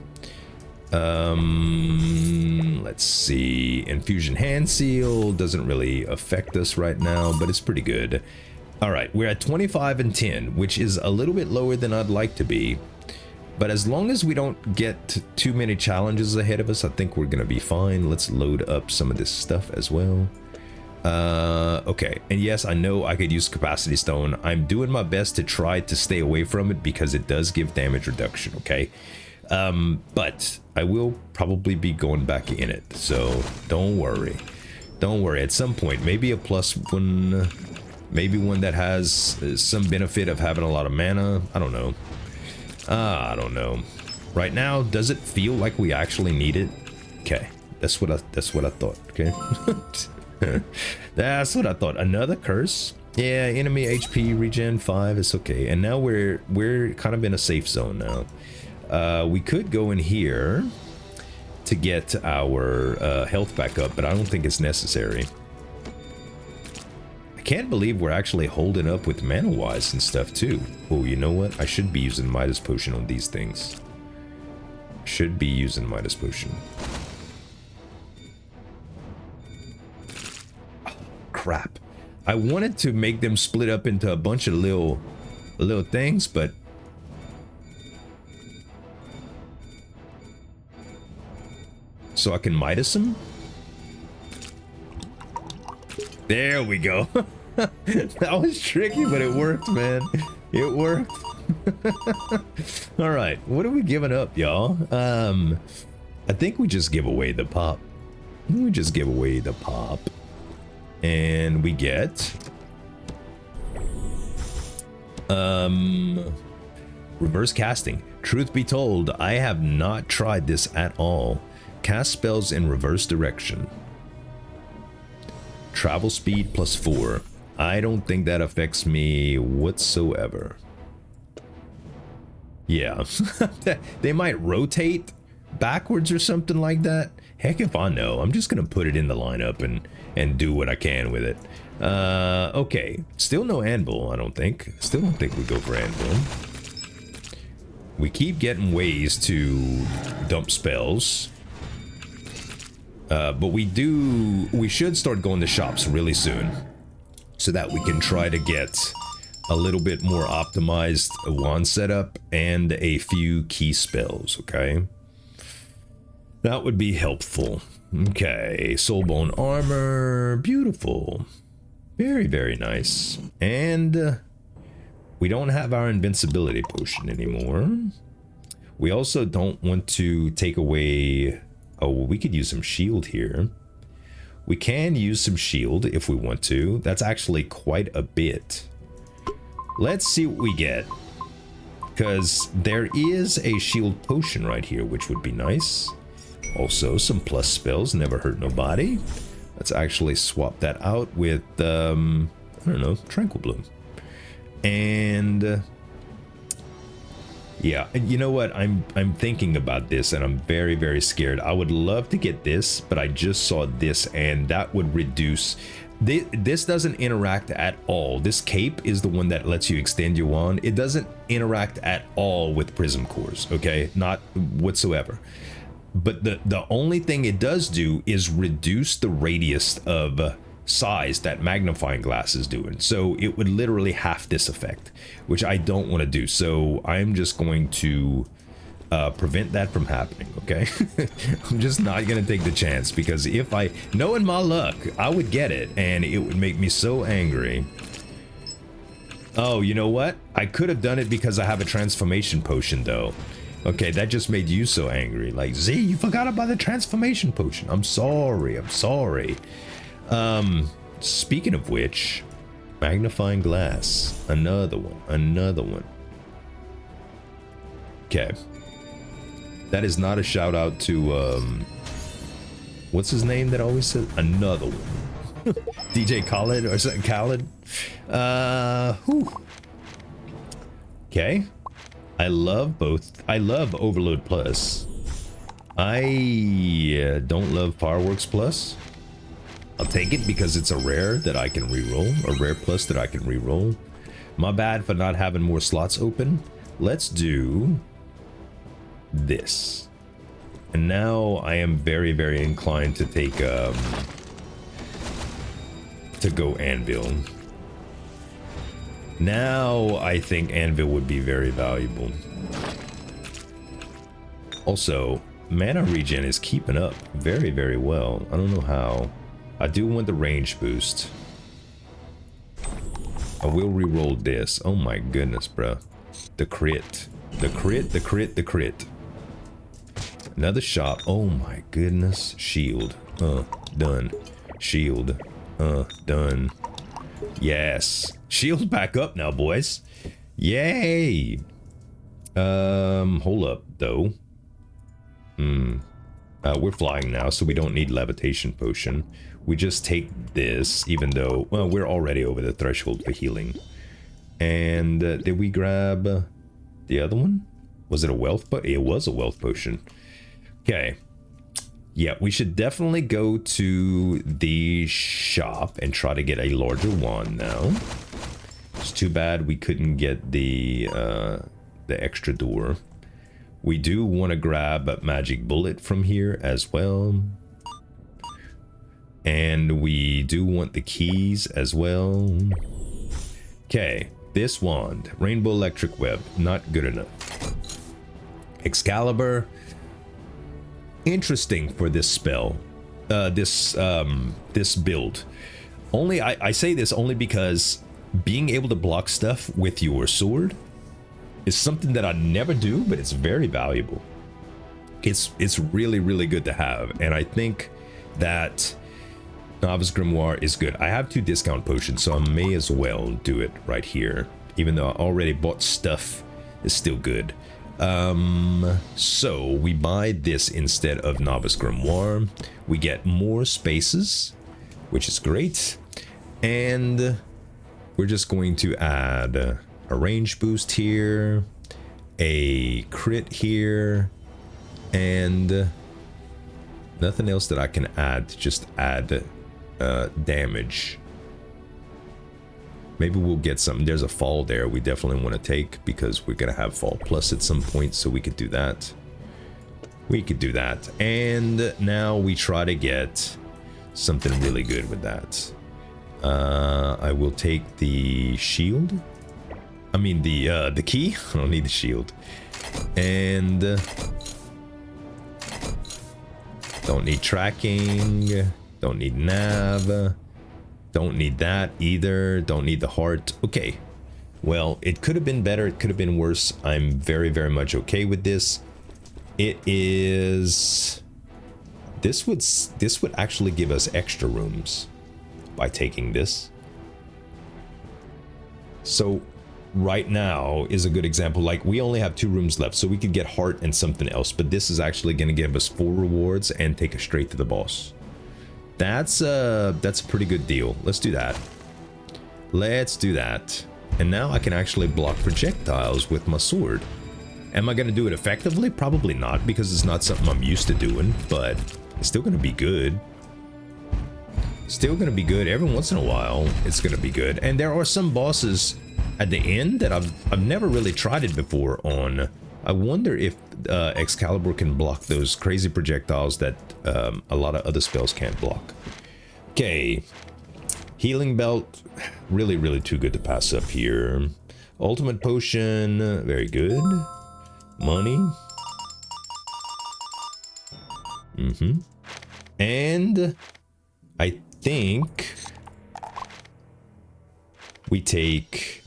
Let's see. Infusion Hand Seal doesn't really affect us right now, but it's pretty good. All right, we're at 25 and 10, which is a little bit lower than I'd like to be. But as long as we don't get too many challenges ahead of us, I think we're gonna be fine. Let's load up some of this stuff as well. Okay, and yes, I know I could use capacity stone. I'm doing my best to try to stay away from it because it does give damage reduction, okay? But I will probably be going back in it, so don't worry. Don't worry, at some point, maybe a plus one, maybe one that has some benefit of having a lot of mana. I don't know. I don't know. Right now, does it feel like we actually need it? Okay, that's what I thought, okay? That's what I thought. Another curse? Yeah, enemy HP regen 5 is okay. And now we're kind of in a safe zone now. We could go in here to get our health back up, but I don't think it's necessary. I can't believe we're actually holding up with mana-wise and stuff too. Oh, you know what? I should be using Midas Potion on these things. Should be using Midas Potion. Oh, crap. I wanted to make them split up into a bunch of little things, but so I can Midas them? There we go. That was tricky, but it worked, man. It worked. All right, what are we giving up, y'all? I think we just give away the pop. We just give away the pop. And we get... reverse casting. Truth be told, I have not tried this at all. Cast spells in reverse direction. Travel speed +4. I don't think that affects me whatsoever. Yeah. They might rotate backwards or something like that. Heck if I know. I'm just gonna put it in the lineup and do what I can with it. Okay. Still no anvil, I don't think. Still don't think we go for anvil. We keep getting ways to dump spells. But we should start going to shops really soon so that we can try to get a little bit more optimized wand setup and a few key spells, okay? That would be helpful. Okay, soulbone armor, beautiful. Very, very nice. And we don't have our invincibility potion anymore. We also don't want to take away... Oh, well, we could use some shield here. We can use some shield if we want to. That's actually quite a bit. Let's see what we get. Because there is a shield potion right here, which would be nice. Also, some plus spells, never hurt nobody. Let's actually swap that out with, I don't know, Tranquil Bloom. And... yeah, you know what? I'm thinking about this and I'm very, very scared. I would love to get this, but I just saw this and that would reduce... This doesn't interact at all. This cape is the one that lets you extend your wand. It doesn't interact at all with prism cores, okay? Not whatsoever. But the only thing it does do is reduce the radius of size that magnifying glass is doing. So it would literally have this effect, which I don't want to do. So I'm just going to prevent that from happening, okay? I'm just not going to take the chance because if I, knowing my luck, I would get it and it would make me so angry. Oh, you know what? I could have done it because I have a transformation potion though. Okay, that just made you so angry. Like, Z, you forgot about the transformation potion. I'm sorry, I'm sorry. Speaking of which, magnifying glass, another one. Okay. That is not a shout out to, what's his name that always says, another one. DJ Khaled or something, Khaled. Whew. Okay. I love both. I love Overload Plus. I don't love Fireworks Plus. I'll take it because it's a rare that I can reroll, a rare plus that I can reroll. My bad for not having more slots open. Let's do this. And now I am very, very inclined to take to go Anvil. Now I think Anvil would be very valuable. Also, mana regen is keeping up very, very well. I don't know how. I do want the range boost. I will re-roll this. Oh my goodness, bro. The crit. The crit, the crit, the crit. Another shot. Oh my goodness. Shield. Done. Shield. Done. Yes. Shield back up now, boys. Yay. Hold up, though. We're flying now, so we don't need levitation potion. We just take this, even though, well, we're already over the threshold for healing. And did we grab the other one? Was it a wealth potion? It was a wealth potion. Okay. Yeah, we should definitely go to the shop and try to get a larger wand now. It's too bad we couldn't get the extra door. We do want to grab a magic bullet from here as well. And we do want the keys as well. Okay, this wand, Rainbow Electric Web, not good enough. Excalibur, interesting for this spell, this build. Only I say this only because being able to block stuff with your sword is something that I never do, but it's very valuable. It's really, really good to have, and I think that Novice Grimoire is good. I have 2 discount potions, so I may as well do it right here. Even though I already bought stuff, it's still good. So we buy this instead of Novice Grimoire. We get more spaces, which is great. And we're just going to add a range boost here, a crit here, and nothing else that I can add to just add damage. Maybe we'll get something. There's a fall there we definitely want to take because we're gonna have fall plus at some point, so we could do that. We could do that. And now we try to get something really good with that. I will take the shield. I mean the key. I don't need the shield. And don't need tracking. Don't need nav. Don't need that either. Don't need the heart. Okay. Well, it could have been better. It could have been worse. I'm very, very much okay with this. It is... This would actually give us extra rooms by taking this. So right now is a good example. Like, we only have 2 rooms left, so we could get heart and something else. But this is actually going to give us 4 rewards and take us straight to the boss. That's a pretty good deal. Let's do that. Let's do that. And now I can actually block projectiles with my sword. Am I going to do it effectively? Probably not, because it's not something I'm used to doing, but it's still going to be good. Still going to be good. Every once in a while, it's going to be good. And there are some bosses at the end that I've never really tried it before on. I wonder if Excalibur can block those crazy projectiles that a lot of other spells can't block. Okay. Healing Belt. Really, really too good to pass up here. Ultimate Potion. Very good. Money. And I think we take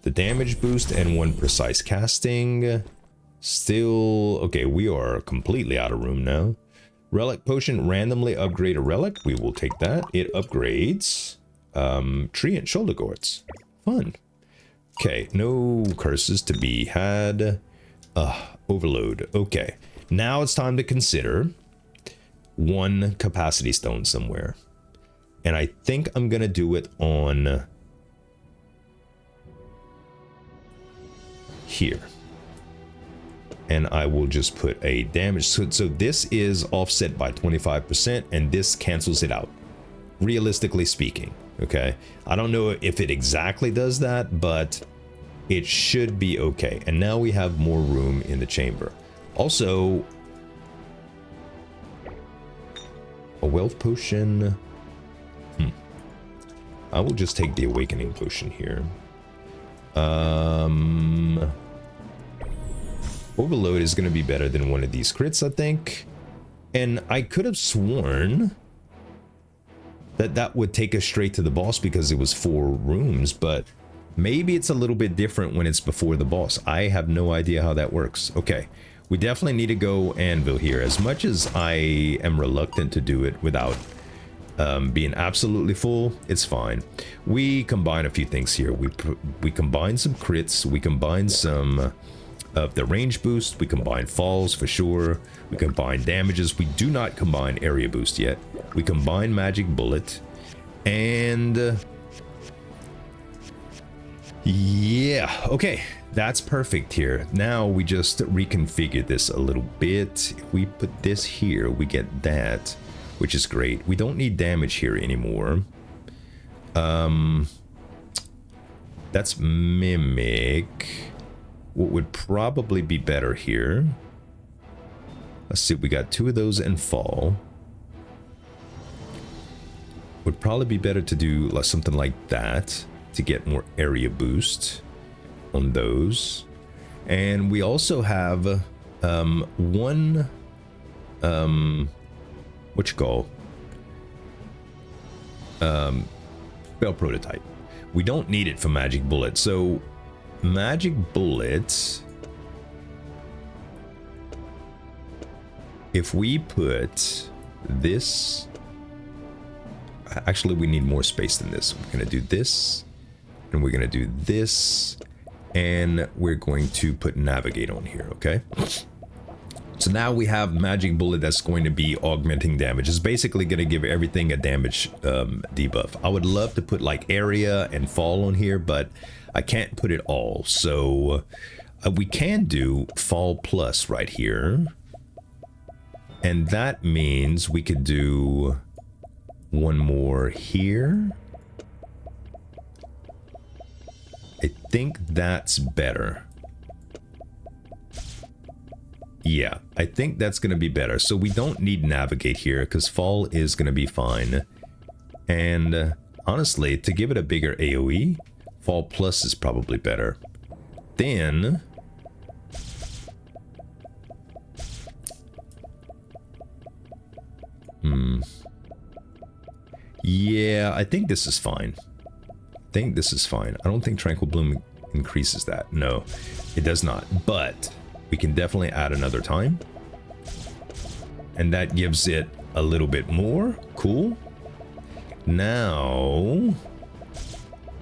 the damage boost and 1 precise casting. Still, okay, we are completely out of room now. Relic Potion, randomly upgrade a relic. We will take that. It upgrades tree and shoulder guards. Fun. Okay, no curses to be had. Overload. Okay, now it's time to consider 1 capacity stone somewhere. And I think I'm gonna do it on here. And I will just put a damage. So this is offset by 25%, and this cancels it out, realistically speaking. Okay, I don't know if it exactly does that, but it should be okay. And now we have more room in the chamber. Also, a wealth potion. I will just take the awakening potion here. Overload is going to be better than one of these crits, I think. And I could have sworn that that would take us straight to the boss because it was 4 rooms, but maybe it's a little bit different when it's before the boss. I have no idea how that works. Okay, we definitely need to go anvil here. As much as I am reluctant to do it without being absolutely full, it's fine. We combine a few things here. We combine some crits, we combine some of the range boost, we combine falls for sure, we combine damages. We do not combine area boost yet. We combine magic bullet, and yeah, okay, that's perfect here. Now we just reconfigure this a little bit. If we put this here, we get that, which is great. We don't need damage here anymore. That's mimic. What would probably be better here? Let's see, we got 2 of those in fall. Would probably be better to do something like that to get more area boost on those. And we also have one spell prototype. We don't need it for magic bullet, so magic bullet, if we put this, actually we need more space than this. We're going to do this, and we're going to do this, and we're going to put navigate on here, okay? So now we have magic bullet that's going to be augmenting damage. It's basically going to give everything a damage debuff. I would love to put like area and fall on here, but I can't put it all. So we can do fall plus right here. And that means we could do one more here. I think that's better. Yeah, I think that's going to be better. So we don't need navigate here because fall is going to be fine. And honestly, to give it a bigger AoE, fall plus is probably better. Then yeah, I think this is fine. I think this is fine. I don't think Tranquil Bloom increases that. No, it does not. But we can definitely add another time. And that gives it a little bit more. Cool. Now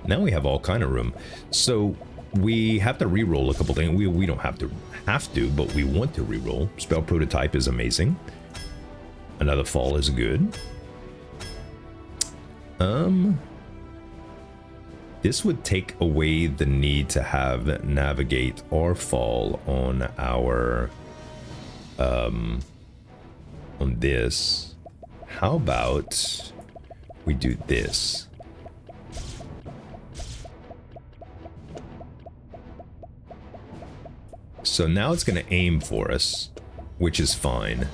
we have all kind of room. So we have to reroll a couple things. We don't have to, but we want to reroll. Spell prototype is amazing. Another fall is good. This would take away the need to have navigate or fall on our on this. How about we do this? So now it's going to aim for us, which is fine.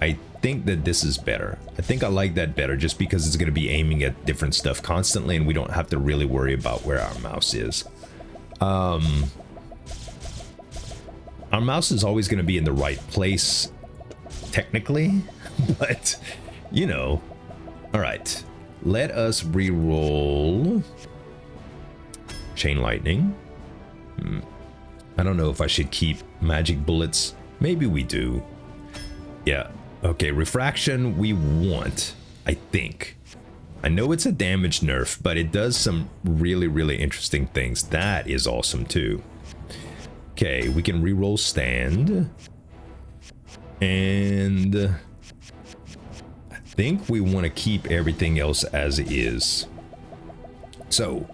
I think that this is better. I think I like that better just because it's going to be aiming at different stuff constantly and we don't have to really worry about where our mouse is. Our mouse is always going to be in the right place, technically, but, you know. All right, let us re-roll Chain Lightning. I don't know if I should keep magic bullets. Maybe we do. Yeah. Okay, refraction we want, I think. I know it's a damage nerf, but it does some really, really interesting things. That is awesome too. Okay, we can reroll stand. And I think we want to keep everything else as is. So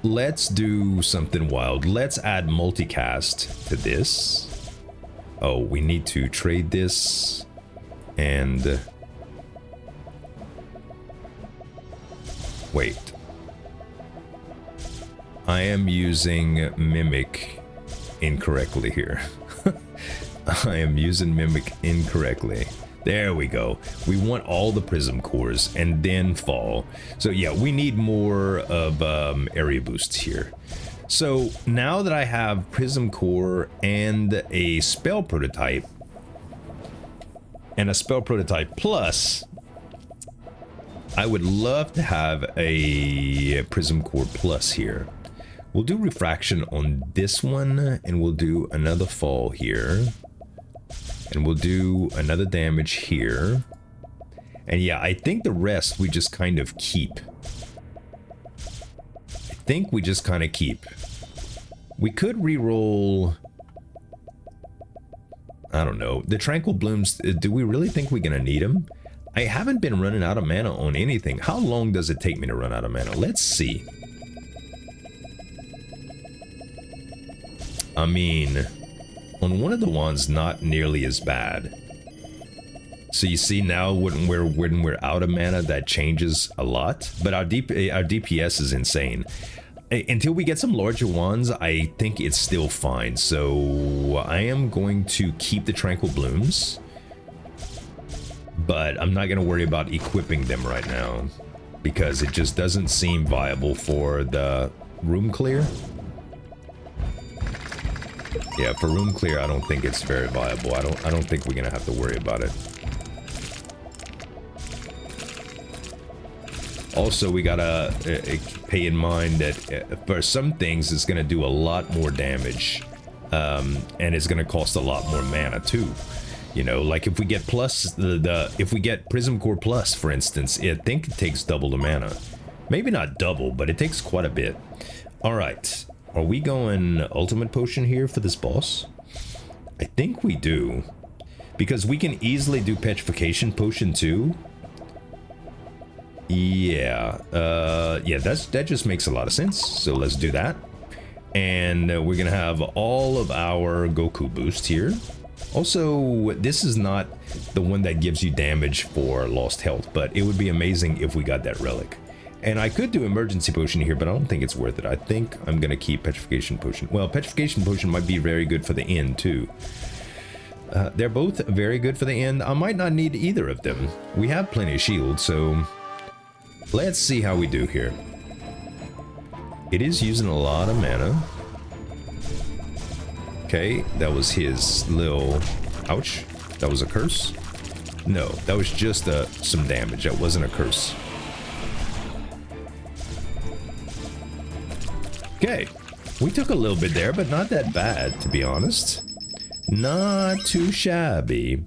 let's do something wild. Let's add multicast to this. Oh, we need to trade this. And wait, I am using mimic incorrectly here. I am using mimic incorrectly. There we go. We want all the prism cores and then fall. So yeah, we need more of area boosts here. So now that I have Prism Core and a spell prototype, and a spell prototype plus, I would love to have a Prism Core plus here. We'll do refraction on this one, and we'll do another fall here. And we'll do another damage here. And yeah, I think the rest we just kind of keep. We could reroll, I don't know, the Tranquil Blooms. Do we really think we're gonna need them? I haven't been running out of mana on anything. How long does it take me to run out of mana? Let's see. I mean, on one of the wands, not nearly as bad. So you see now when we're out of mana, that changes a lot. But our DPS is insane. Until we get some larger wands, I think it's still fine. So I am going to keep the Tranquil Blooms, but I'm not going to worry about equipping them right now because it just doesn't seem viable for the room clear. Yeah, for room clear, I don't think it's very viable. I don't think we're going to have to worry about it. Also, we gotta pay in mind that for some things, it's gonna do a lot more damage, and it's gonna cost a lot more mana too. You know, like if we get plus if we get Prism Core Plus, for instance, I think it takes double the mana. Maybe not double, but it takes quite a bit. All right, are we going Ultimate Potion here for this boss? I think we do, because we can easily do Petrification Potion too. Yeah, yeah, that just makes a lot of sense. So let's do that. And we're gonna have all of our Goku boost here. Also, this is not the one that gives you damage for lost health, but it would be amazing if we got that relic. And I could do emergency potion here, but I don't think it's worth it. I think I'm gonna keep Petrification Potion. Well, Petrification Potion might be very good for the end too. They're both very good for the end. I might not need either of them. We have plenty of shield, so let's see how we do here. It is using a lot of mana. Okay, that was his little... Ouch. That was a curse? No, that was just some damage. That wasn't a curse. Okay, we took a little bit there, but not that bad, to be honest. Not too shabby.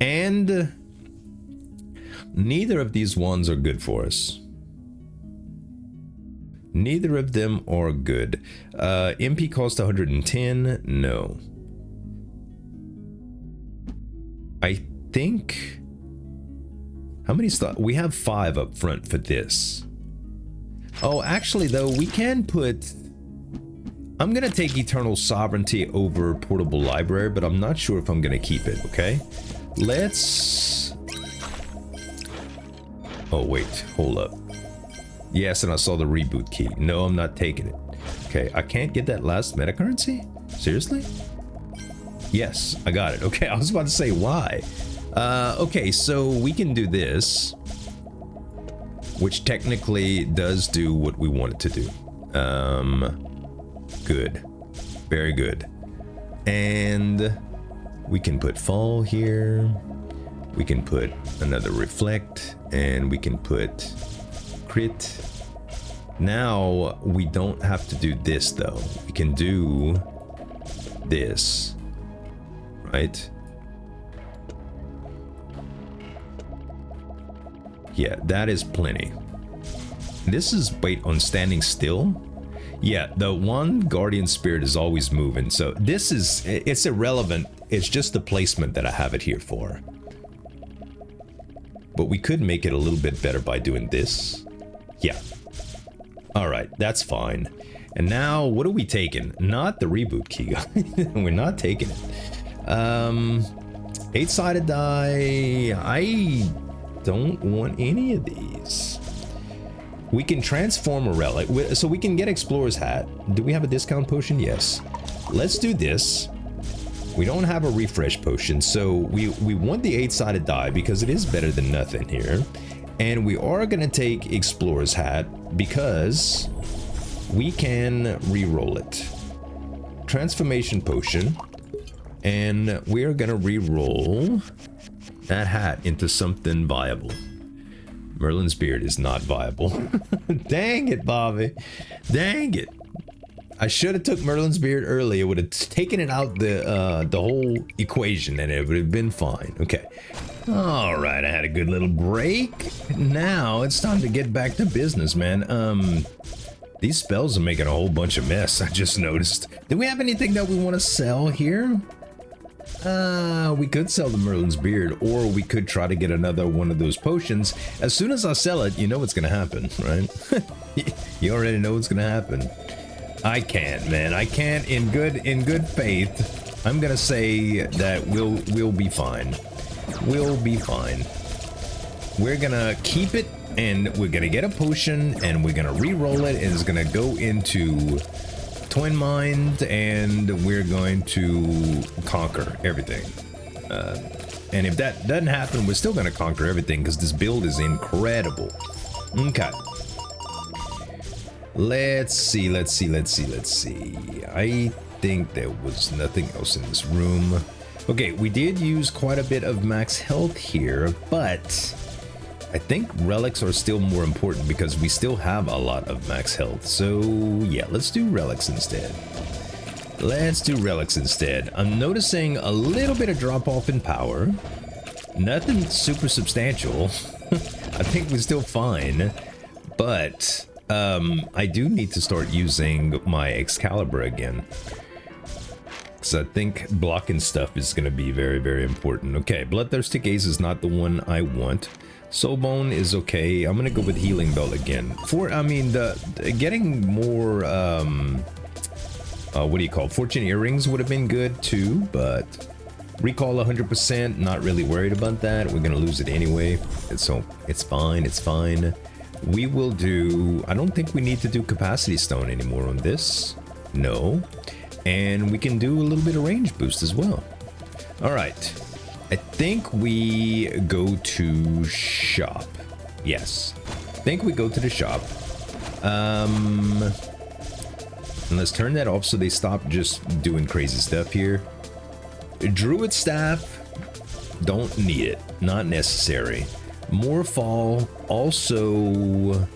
And neither of these ones are good for us. Neither of them are good. MP cost 110. No. I think... How many slots? We have 5 up front for this. Oh, actually, though, we can put... I'm going to take Eternal Sovereignty over Portable Library, but I'm not sure if I'm going to keep it, okay? Let's... Oh, wait. Hold up. Yes, and I saw the reboot key. No, I'm not taking it. Okay, I can't get that last meta currency? Seriously? Yes, I got it. Okay, I was about to say why. Okay, so we can do this, which technically does do what we want it to do. Good. Very good. And we can put fall here. We can put another reflect, and we can put crit. Now we don't have to do this though. We can do this, right? Yeah, that is plenty. This is wait on standing still. Yeah, the one guardian spirit is always moving, so this is, it's irrelevant. It's just the placement that I have it here for. But we could make it a little bit better by doing this. Yeah. All right, that's fine. And now, what are we taking? Not the reboot key. We're not taking it. 8-sided die. I don't want any of these. We can transform a relic, so we can get Explorer's Hat. Do we have a discount potion? Yes. Let's do this. We don't have a refresh potion, so we want the 8-sided die because it is better than nothing here. And we are going to take Explorer's Hat because we can re-roll it. Transformation potion. And we're gonna re-roll that hat into something viable. Merlin's beard is not viable. Dang it, Bobby. Dang it. I should have took Merlin's beard early. It would have taken it out the whole equation and it would have been fine. Okay. All right, I had a good little break. Now it's time to get back to business, man. These spells are making a whole bunch of mess, I just noticed. Do we have anything that we want to sell here? We could sell the Merlin's beard, or we could try to get another one of those potions. As soon as I sell it, you know what's gonna happen, right? You already know what's gonna happen. I can't, man. I can't. In good faith, I'm gonna say that we'll be fine. We'll be fine. We're gonna keep it, and we're gonna get a potion, and we're gonna re-roll it, and it's gonna go into Twin Mind, and we're going to conquer everything. And if that doesn't happen, we're still gonna conquer everything because this build is incredible. Okay. Let's see. I think there was nothing else in this room. Okay, we did use quite a bit of max health here, but I think relics are still more important because we still have a lot of max health. So yeah, let's do relics instead. I'm noticing a little bit of drop off in power. Nothing super substantial. I think we're still fine, but I do need to start using my Excalibur again. So I think blocking stuff is going to be very, very important. Okay, Bloodthirsty Gaze is not the one I want. Soulbone is okay. I'm going to go with Healing Belt again. Getting more, what do you call it? Fortune Earrings would have been good too, but recall 100%, not really worried about that. We're going to lose it anyway. So it's fine. We will do, I don't think we need to do Capacity Stone anymore on this. No. And we can do a little bit of range boost as well. All right. I think we go to shop. Yes. I think we go to the shop. And let's turn that off so they stop just doing crazy stuff here. Druid Staff, don't need it. Not necessary. Morphall, also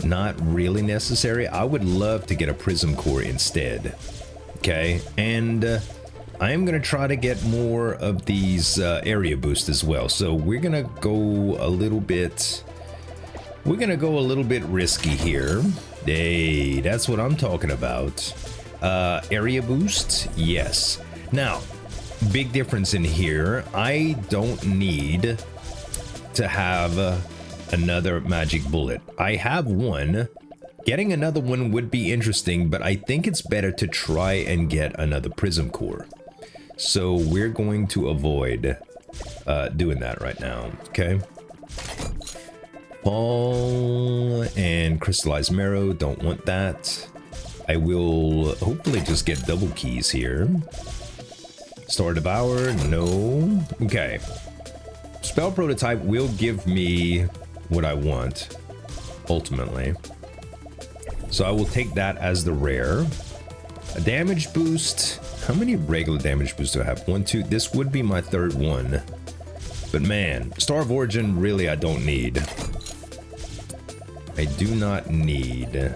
not really necessary. I would love to get a Prism Core instead. Okay, and I am going to try to get more of these area boosts as well. So we're going to go a little bit... We're going to go a little bit risky here. Hey, that's what I'm talking about. Area boost, yes. Now, big difference in here. I don't need to have another magic bullet. I have one. Getting another one would be interesting, but I think it's better to try and get another Prism Core. So we're going to avoid doing that right now, okay? Ball and Crystallized Marrow, don't want that. I will hopefully just get double keys here. Star Devour, no. Okay. Spell Prototype will give me what I want, ultimately. So I will take that as the rare. A damage boost. How many regular damage boosts do I have? 1, 2. This would be my third one. But man, Star of Origin, really, I don't need. I do not need.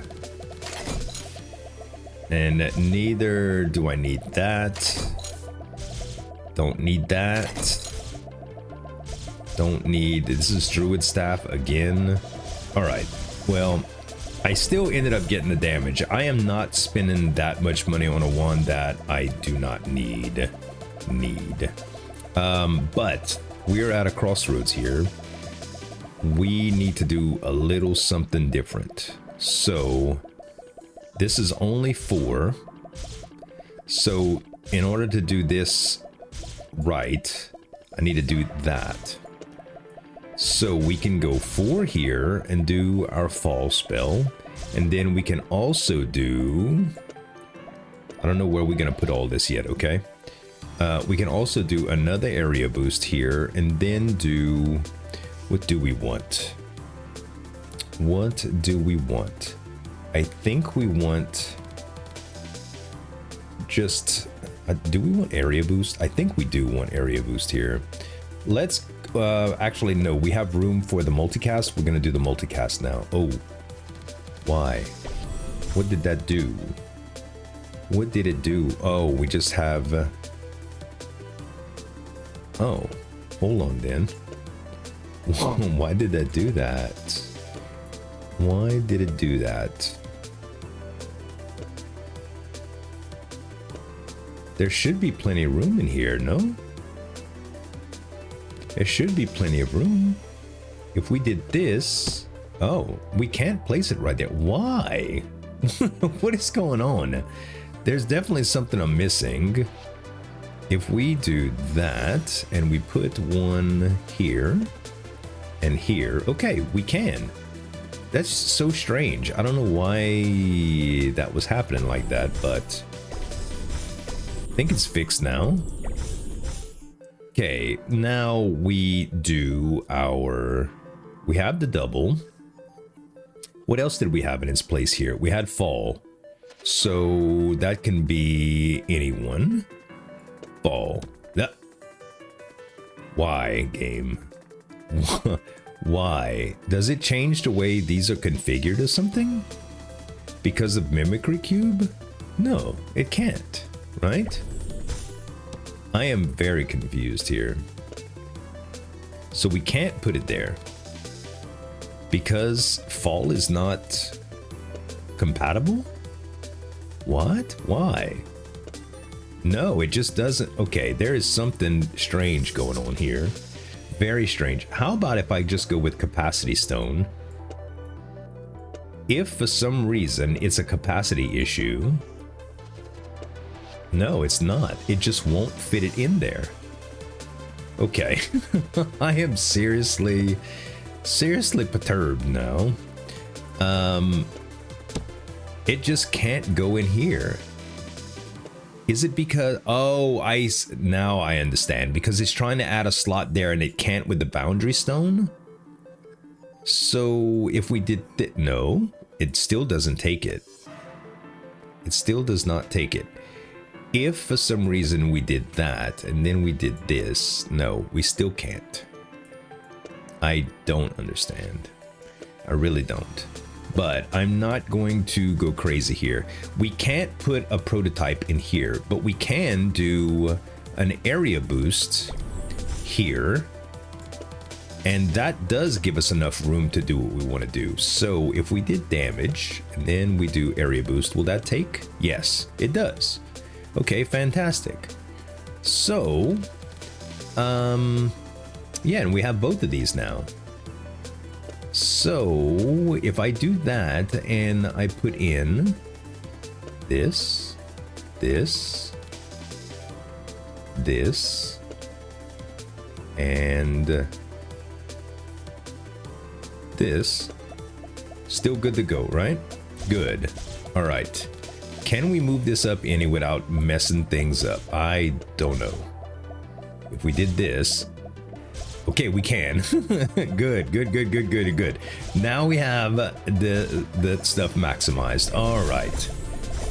And neither do I need that. Don't need that. Don't need. This is Druid Staff again. All right. Well, I still ended up getting the damage. I am not spending that much money on a wand that I do not need. But we're at a crossroads here. We need to do a little something different. So this is only 4. So in order to do this right, I need to do that. So we can go 4 here and do our fall spell. And then we can also do... I don't know where we're going to put all this yet, okay? We can also do another area boost here and then do... What do we want? What do we want? I think we want just, do we want area boost? I think we do want area boost here. Let's, actually, no, we have room for the multicast. We're going to do the multicast now. Oh, why? What did that do? What did it do? Oh, we just have, oh, hold on then. Why did that do that? Why did it do that? There should be plenty of room in here, no? There should be plenty of room. If we did this... Oh, we can't place it right there. Why? What is going on? There's definitely something I'm missing. If we do that, and we put one here, and here... Okay, we can. That's so strange. I don't know why that was happening like that, but... I think it's fixed now. Okay, now we do our... We have the double. What else did we have in its place here? We had fall. So that can be anyone. Fall. Why, game? Why? Does it change the way these are configured or something? Because of mimicry cube? No, it can't, right? I am very confused here. So we can't put it there. Because fall is not compatible? What? Why? No, it just doesn't. Okay, there is something strange going on here. Very strange. How about if I just go with capacity stone? If for some reason it's a capacity issue... No, it's not. It just won't fit it in there. Okay. I am seriously perturbed now. It just can't go in here. Is it because... Oh, now I understand. Because it's trying to add a slot there and it can't with the boundary stone? So if we did... No, it still doesn't take it. It still does not take it. If for some reason we did that and then we did this, no, we still can't. I don't understand. I really don't. But I'm not going to go crazy here. We can't put a prototype in here, but we can do an area boost here. And that does give us enough room to do what we want to do. So if we did damage and then we do area boost, will that take? Yes, it does. Okay, fantastic. So, yeah, and we have both of these now. So, if I do that and I put in this, this, this, and this, still good to go, right? Good. All right. Can we move this up any without messing things up? I don't know. If we did this... Okay, we can. Good, good, good, good, good, good. Now we have the stuff maximized. All right.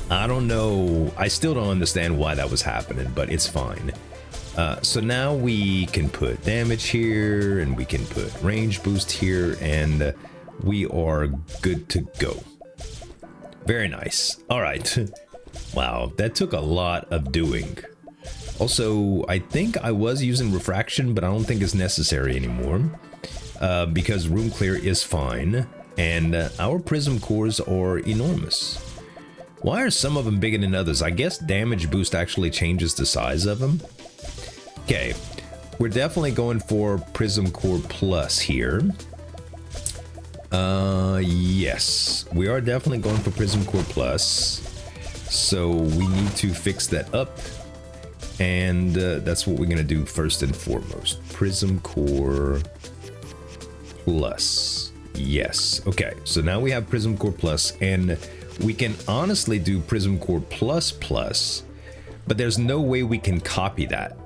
I don't know. I still don't understand why that was happening, but it's fine. So now we can put damage here, and we can put range boost here, and we are good to go. Very nice. All right. Wow, that took a lot of doing. Also, I think I was using refraction, but I don't think it's necessary anymore. Because room clear is fine, and our prism cores are enormous. Why are some of them bigger than others? I guess damage boost actually changes the size of them. Okay, we're definitely going for Prism Core Plus here. Yes, we are definitely going for Prism Core Plus. So we need to fix that up. And that's what we're going to do first and foremost. Prism Core Plus. Yes. Okay, so now we have Prism Core Plus, and we can honestly do Prism Core Plus Plus, but there's no way we can copy that.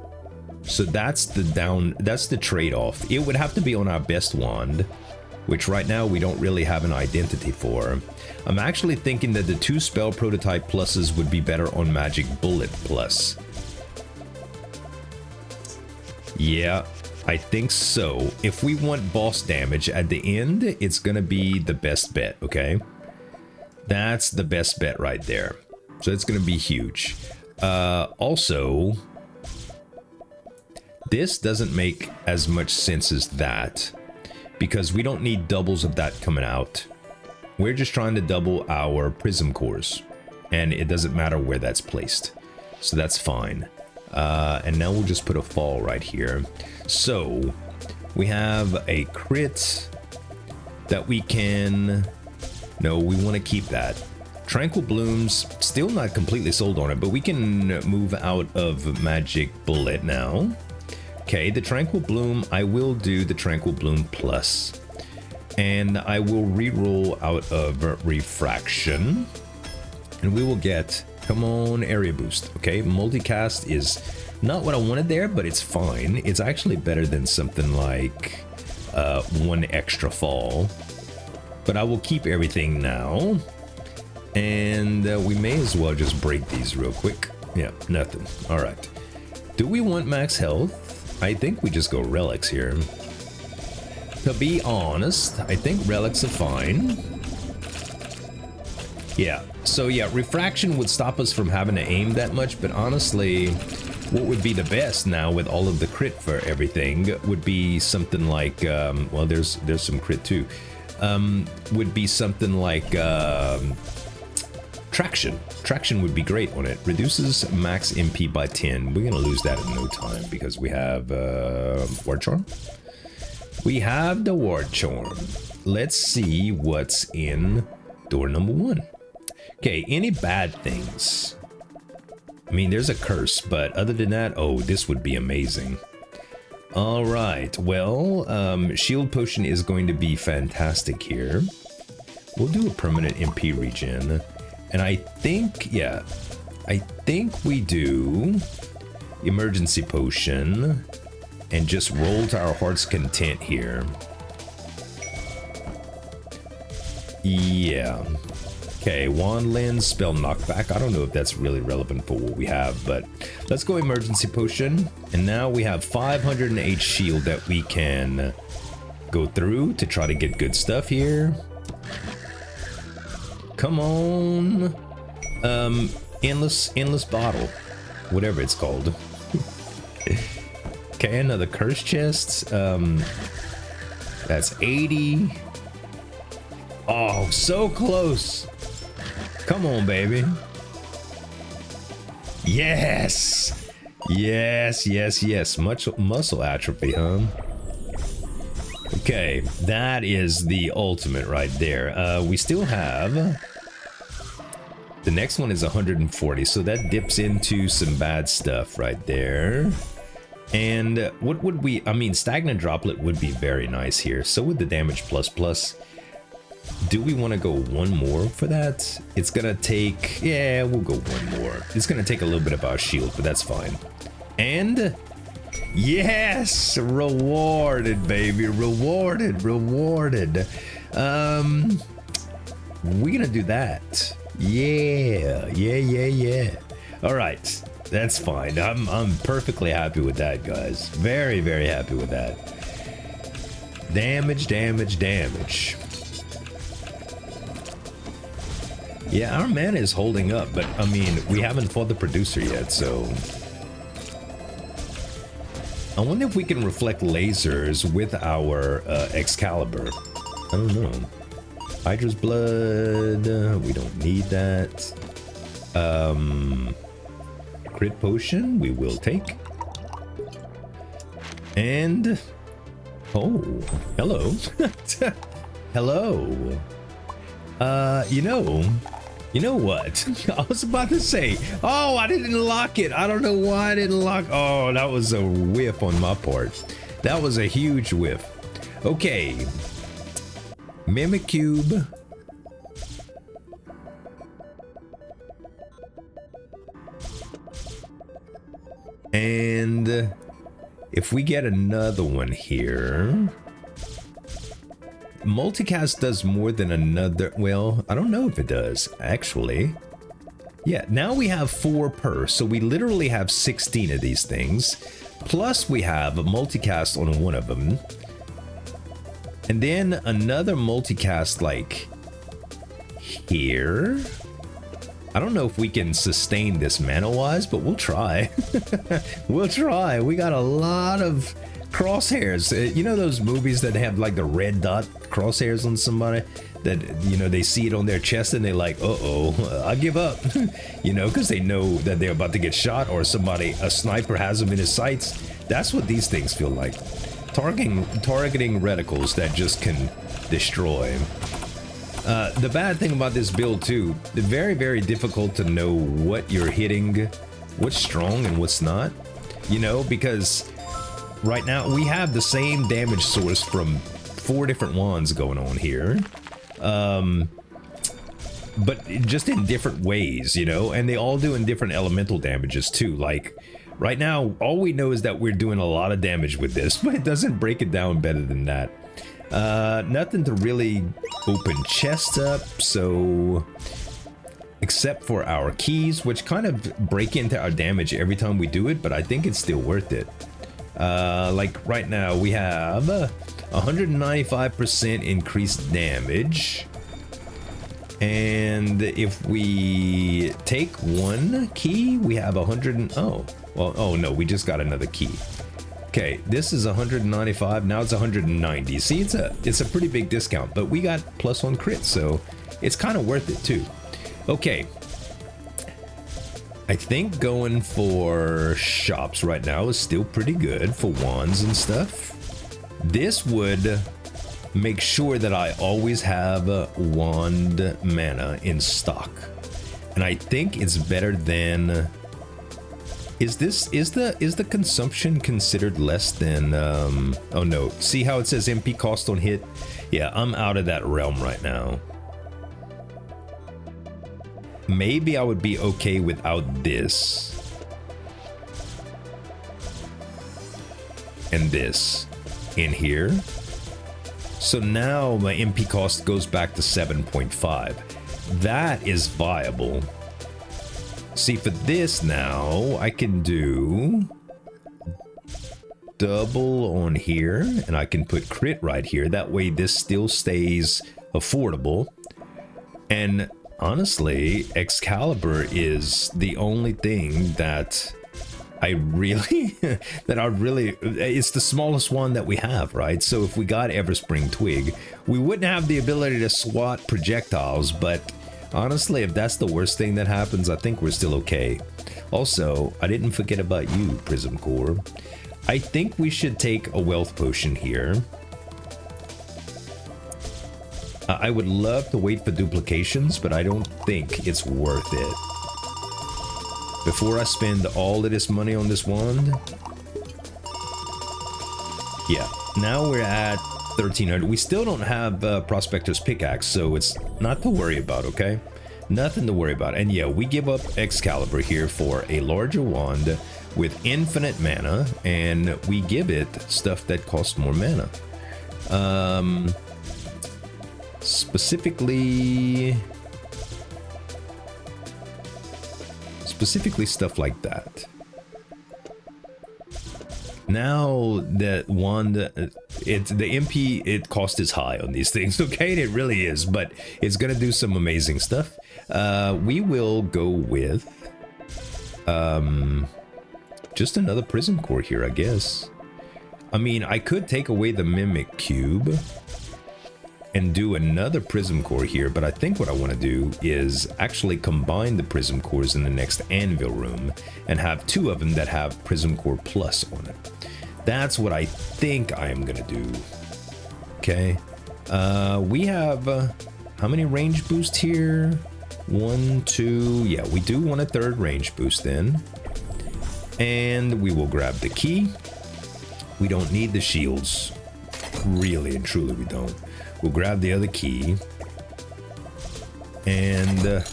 So that's the trade-off. It would have to be on our best wand, which right now we don't really have an identity for. I'm actually thinking that the 2 spell prototype pluses would be better on Magic Bullet Plus. Yeah, I think so. If we want boss damage at the end, it's gonna be the best bet, okay? That's the best bet right there. So it's gonna be huge. Also, this doesn't make as much sense as that, because we don't need doubles of that coming out. We're just trying to double our Prism cores, and it doesn't matter where that's placed. So that's fine. And now we'll just put a fall right here. So we have a crit that we can... No, we want to keep that. Tranquil Blooms, still not completely sold on it, but we can move out of Magic Bullet now. Okay, the Tranquil Bloom, I will do the Tranquil Bloom Plus. And I will reroll out of Refraction. And we will get, come on, Area Boost. Okay, multicast is not what I wanted there, but it's fine. It's actually better than something like 1 extra fall. But I will keep everything now. And we may as well just break these real quick. Yeah, nothing. All right. Do we want max health? I think we just go relics here. To be honest, I think relics are fine. Yeah, so yeah, refraction would stop us from having to aim that much, but honestly, what would be the best now with all of the crit for everything would be something like, well, there's some crit too. Would be something like traction. Traction would be great on it. Reduces max MP by 10. We're gonna lose that in no time because we have Ward Charm. We have the Ward Charm. Let's see what's in door number 1. Okay, any bad things? I mean, there's a curse, but other than that, oh, this would be amazing. All right, well, shield potion is going to be fantastic here. We'll do a permanent MP regen. And I think, yeah, I think we do emergency potion and just roll to our heart's content here. Yeah. Okay, wand lens, spell knockback. I don't know if that's really relevant for what we have, but let's go emergency potion. And now we have 508 shield that we can go through to try to get good stuff here. Come on. Endless bottle, whatever it's called. Okay, another curse chest. That's 80. Oh, so close. Come on, baby. Yes. Yes, yes, yes. Much muscle atrophy, huh? Okay, that is the ultimate right there. We still have... The next one is 140, so that dips into some bad stuff right there. And what would we... I mean, stagnant droplet would be very nice here. So would the damage plus. Do we want to go one more for that? It's gonna take... Yeah, we'll go one more. It's gonna take a little bit of our shield, but that's fine. And... Yes! Rewarded, baby. Rewarded. We're gonna do that. Yeah. All right. That's fine. I'm perfectly happy with that, guys. Very, very happy with that. Damage. Yeah, our mana is holding up, but I mean, we haven't fought the producer yet, so... I wonder if we can reflect lasers with our Excalibur. I don't know. Hydra's blood, we don't need that. Crit potion, we will take. And... Oh, hello. Hello. You know what? I was about to say, oh, I didn't lock it. I don't know why I didn't lock. Oh, that was a whiff on my part. That was a huge whiff. Okay. Mimic Cube. And if we get another one here, multicast does more than another. Well, I don't know if it does, actually. Yeah, now we have 4 per, so we literally have 16 of these things. Plus we have a multicast on one of them. And then another multicast like here. I don't know if we can sustain this mana-wise, but we'll try. We'll try. We got a lot of crosshairs. You know those movies that have like the red dot crosshairs on somebody? That, you know, they see it on their chest and they're like, uh-oh, I give up. You know, because they know that they're about to get shot, or somebody, a sniper has them in his sights. That's what these things feel like. Targeting reticles that just can destroy. The bad thing about this build too, it's very, very difficult to know what you're hitting, what's strong and what's not. You know, because right now we have the same damage source from 4 different wands going on here. But just in different ways, you know, and they all do in different elemental damages too. Like right now, all we know is that we're doing a lot of damage with this, but it doesn't break it down better than that. Nothing to really open chests up, so except for our keys, which kind of break into our damage every time we do it, but I think it's still worth it. Like right now we have 195% increased damage, and if we take 1 key, we have 100 oh no, we just got another key. Okay, this is 195, now it's 190. See, it's a pretty big discount, but we got +1 crit, so it's kind of worth it too. Okay, I think going for shops right now is still pretty good for wands and stuff. This would make sure that I always have wand mana in stock, and I think it's better than. Is the consumption considered less than? Oh no! See how it says MP cost on hit? Yeah, I'm out of that realm right now. Maybe I would be okay without this and this in here. So now my MP cost goes back to 7.5. That is viable. See, for this now, I can do double on here, and I can put crit right here. That way this still stays affordable. And honestly, Excalibur is the only thing that I really, it's the smallest one that we have, right? So if we got Everspring Twig, we wouldn't have the ability to swat projectiles, but honestly, if that's the worst thing that happens, I think we're still okay. Also, I didn't forget about you, Prism Core. I think we should take a wealth potion here. I would love to wait for duplications, but I don't think it's worth it. Before I spend all of this money on this wand. Yeah, now we're at 1300. We still don't have Prospector's Pickaxe, so it's not to worry about, okay? Nothing to worry about. And yeah, we give up Excalibur here for a larger wand with infinite mana, and we give it stuff that costs more mana. Specifically stuff like that. Now that wand, the MP, it cost is high on these things, okay? And it really is, but it's gonna do some amazing stuff. We will go with just another Prism Core here, I guess. I mean, I could take away the Mimic Cube and do another Prism Core here, but I think what I want to do is actually combine the Prism Cores in the next Anvil room and have 2 of them that have Prism Core Plus on it. That's what I think I am gonna do. Okay, we have how many range boosts here? 1, 2, yeah, we do want a 3rd range boost then. And we will grab the key. We don't need the shields, really and truly we don't. We'll grab the other key, and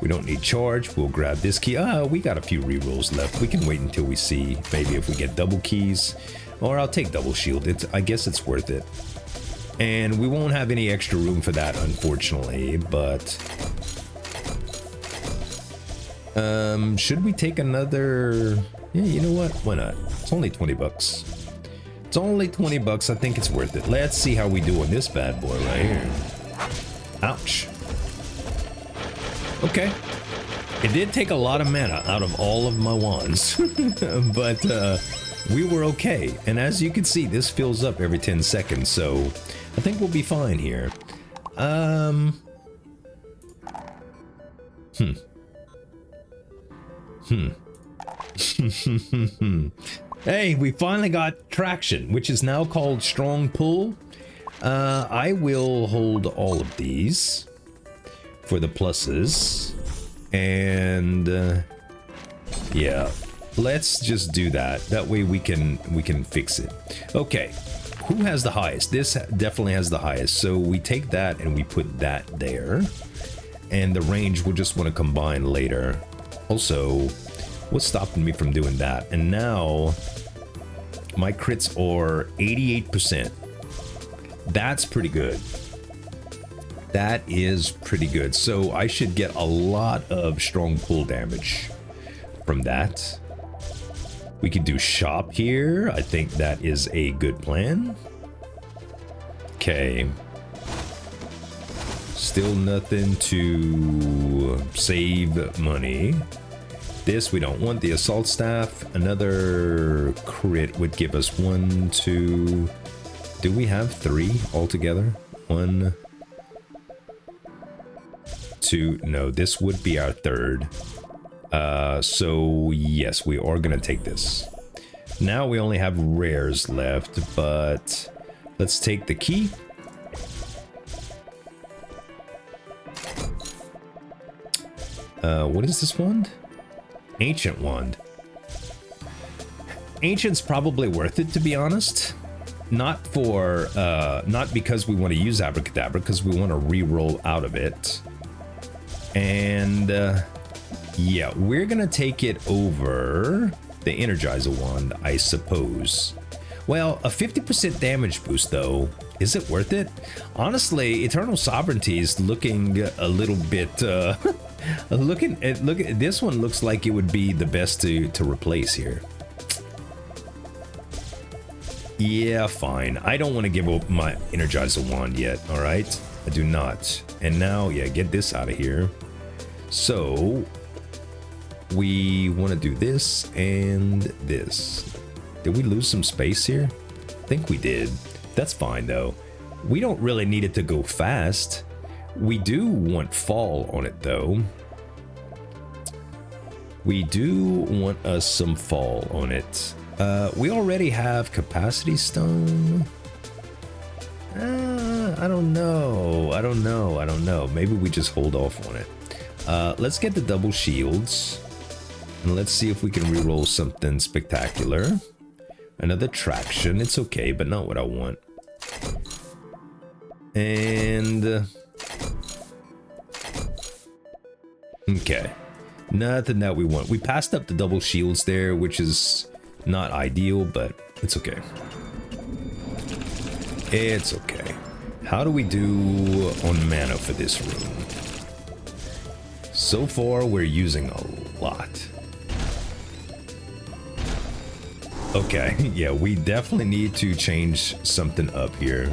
we don't need charge. We'll grab this key. We got a few rerolls left. We can wait until we see maybe if we get double keys, or I'll take double shield. I guess it's worth it. And we won't have any extra room for that, unfortunately, but... should we take another... Yeah, you know what? Why not? It's only 20 bucks. It's only 20 bucks. I think it's worth it. Let's see how we do on this bad boy right here. Ouch. Okay. It did take a lot of mana out of all of my wands, but we were okay. And as you can see, this fills up every 10 seconds, so I think we'll be fine here. Hey, we finally got traction, which is now called strong pull. I will hold all of these for the pluses, and yeah, let's just do that. That way we can fix it. Okay, who has the highest? This definitely has the highest, so we take that and we put that there, and the range we'll just want to combine later. Also, what's stopping me from doing that? And now my crits are 88%. That's pretty good. That is pretty good. So I should get a lot of strong pull damage from that. We could do shop here. I think that is a good plan. Okay. Still nothing to save money. This we don't want. The assault staff. Another crit would give us 1, 2. Do we have 3 altogether? 1, 2. No, this would be our third. So yes, we are gonna take this. Now we only have rares left, but let's take the key. What is this wand? Ancient wand. Ancient's probably worth it, to be honest. Not for, not because we want to use Abracadabra, because we want to re-roll out of it. And, yeah, we're gonna take it over the Energizer wand, I suppose. Well, a 50% damage boost, though. Is it worth it? Honestly, Eternal Sovereignty is looking a little bit, look at this one. Looks like it would be the best to replace here. Yeah, fine. I don't want to give up my Energizer wand yet. All right, I do not. And now, yeah, get this out of here. So we want to do this and this. Did we lose some space here? I think we did. That's fine though. We don't really need it to go fast. We do want fall on it though. We do want us some fall on it. We already have capacity stone. I don't know. Maybe we just hold off on it. Let's get the double shields. And let's see if we can reroll something spectacular. Another traction. It's okay, but not what I want. And... okay. Nothing that we want. We passed up the double shields there, which is not ideal, but it's okay. It's okay. How do we do on mana for this room? So far, we're using a lot. Okay, yeah, we definitely need to change something up here.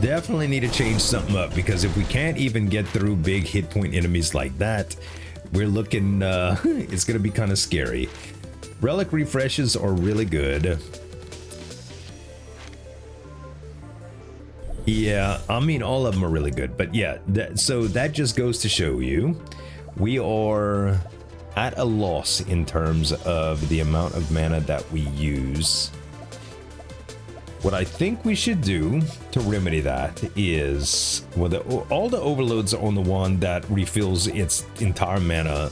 Definitely need to change something up, because if we can't even get through big hit point enemies like that, we're looking, it's gonna be kind of scary. Relic refreshes are really good. Yeah, I mean, all of them are really good, but yeah, so that just goes to show you, we are at a loss in terms of the amount of mana that we use. What I think we should do to remedy that is, well, all the overloads on the wand that refills its entire mana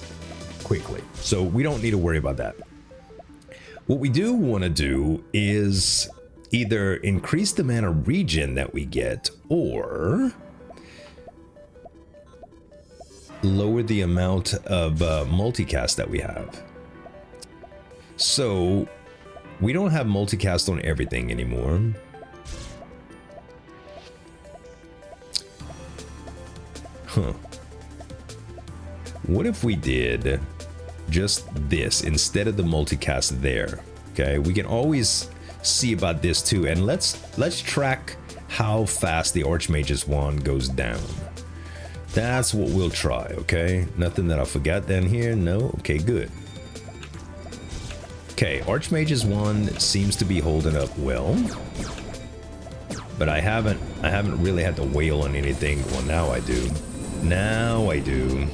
quickly, so we don't need to worry about that. What we do want to do is either increase the mana regen that we get, or lower the amount of multicast that we have. So we don't have multicast on everything anymore. Huh. What if we did just this instead of the multicast there? Okay, we can always see about this too, and let's track how fast the Archmage's wand goes down. That's what we'll try, okay? Nothing that I forgot down here? No? Okay, good. Okay, Archmage's wand seems to be holding up well. But I haven't really had to wail on anything. Well, now I do. Now I do.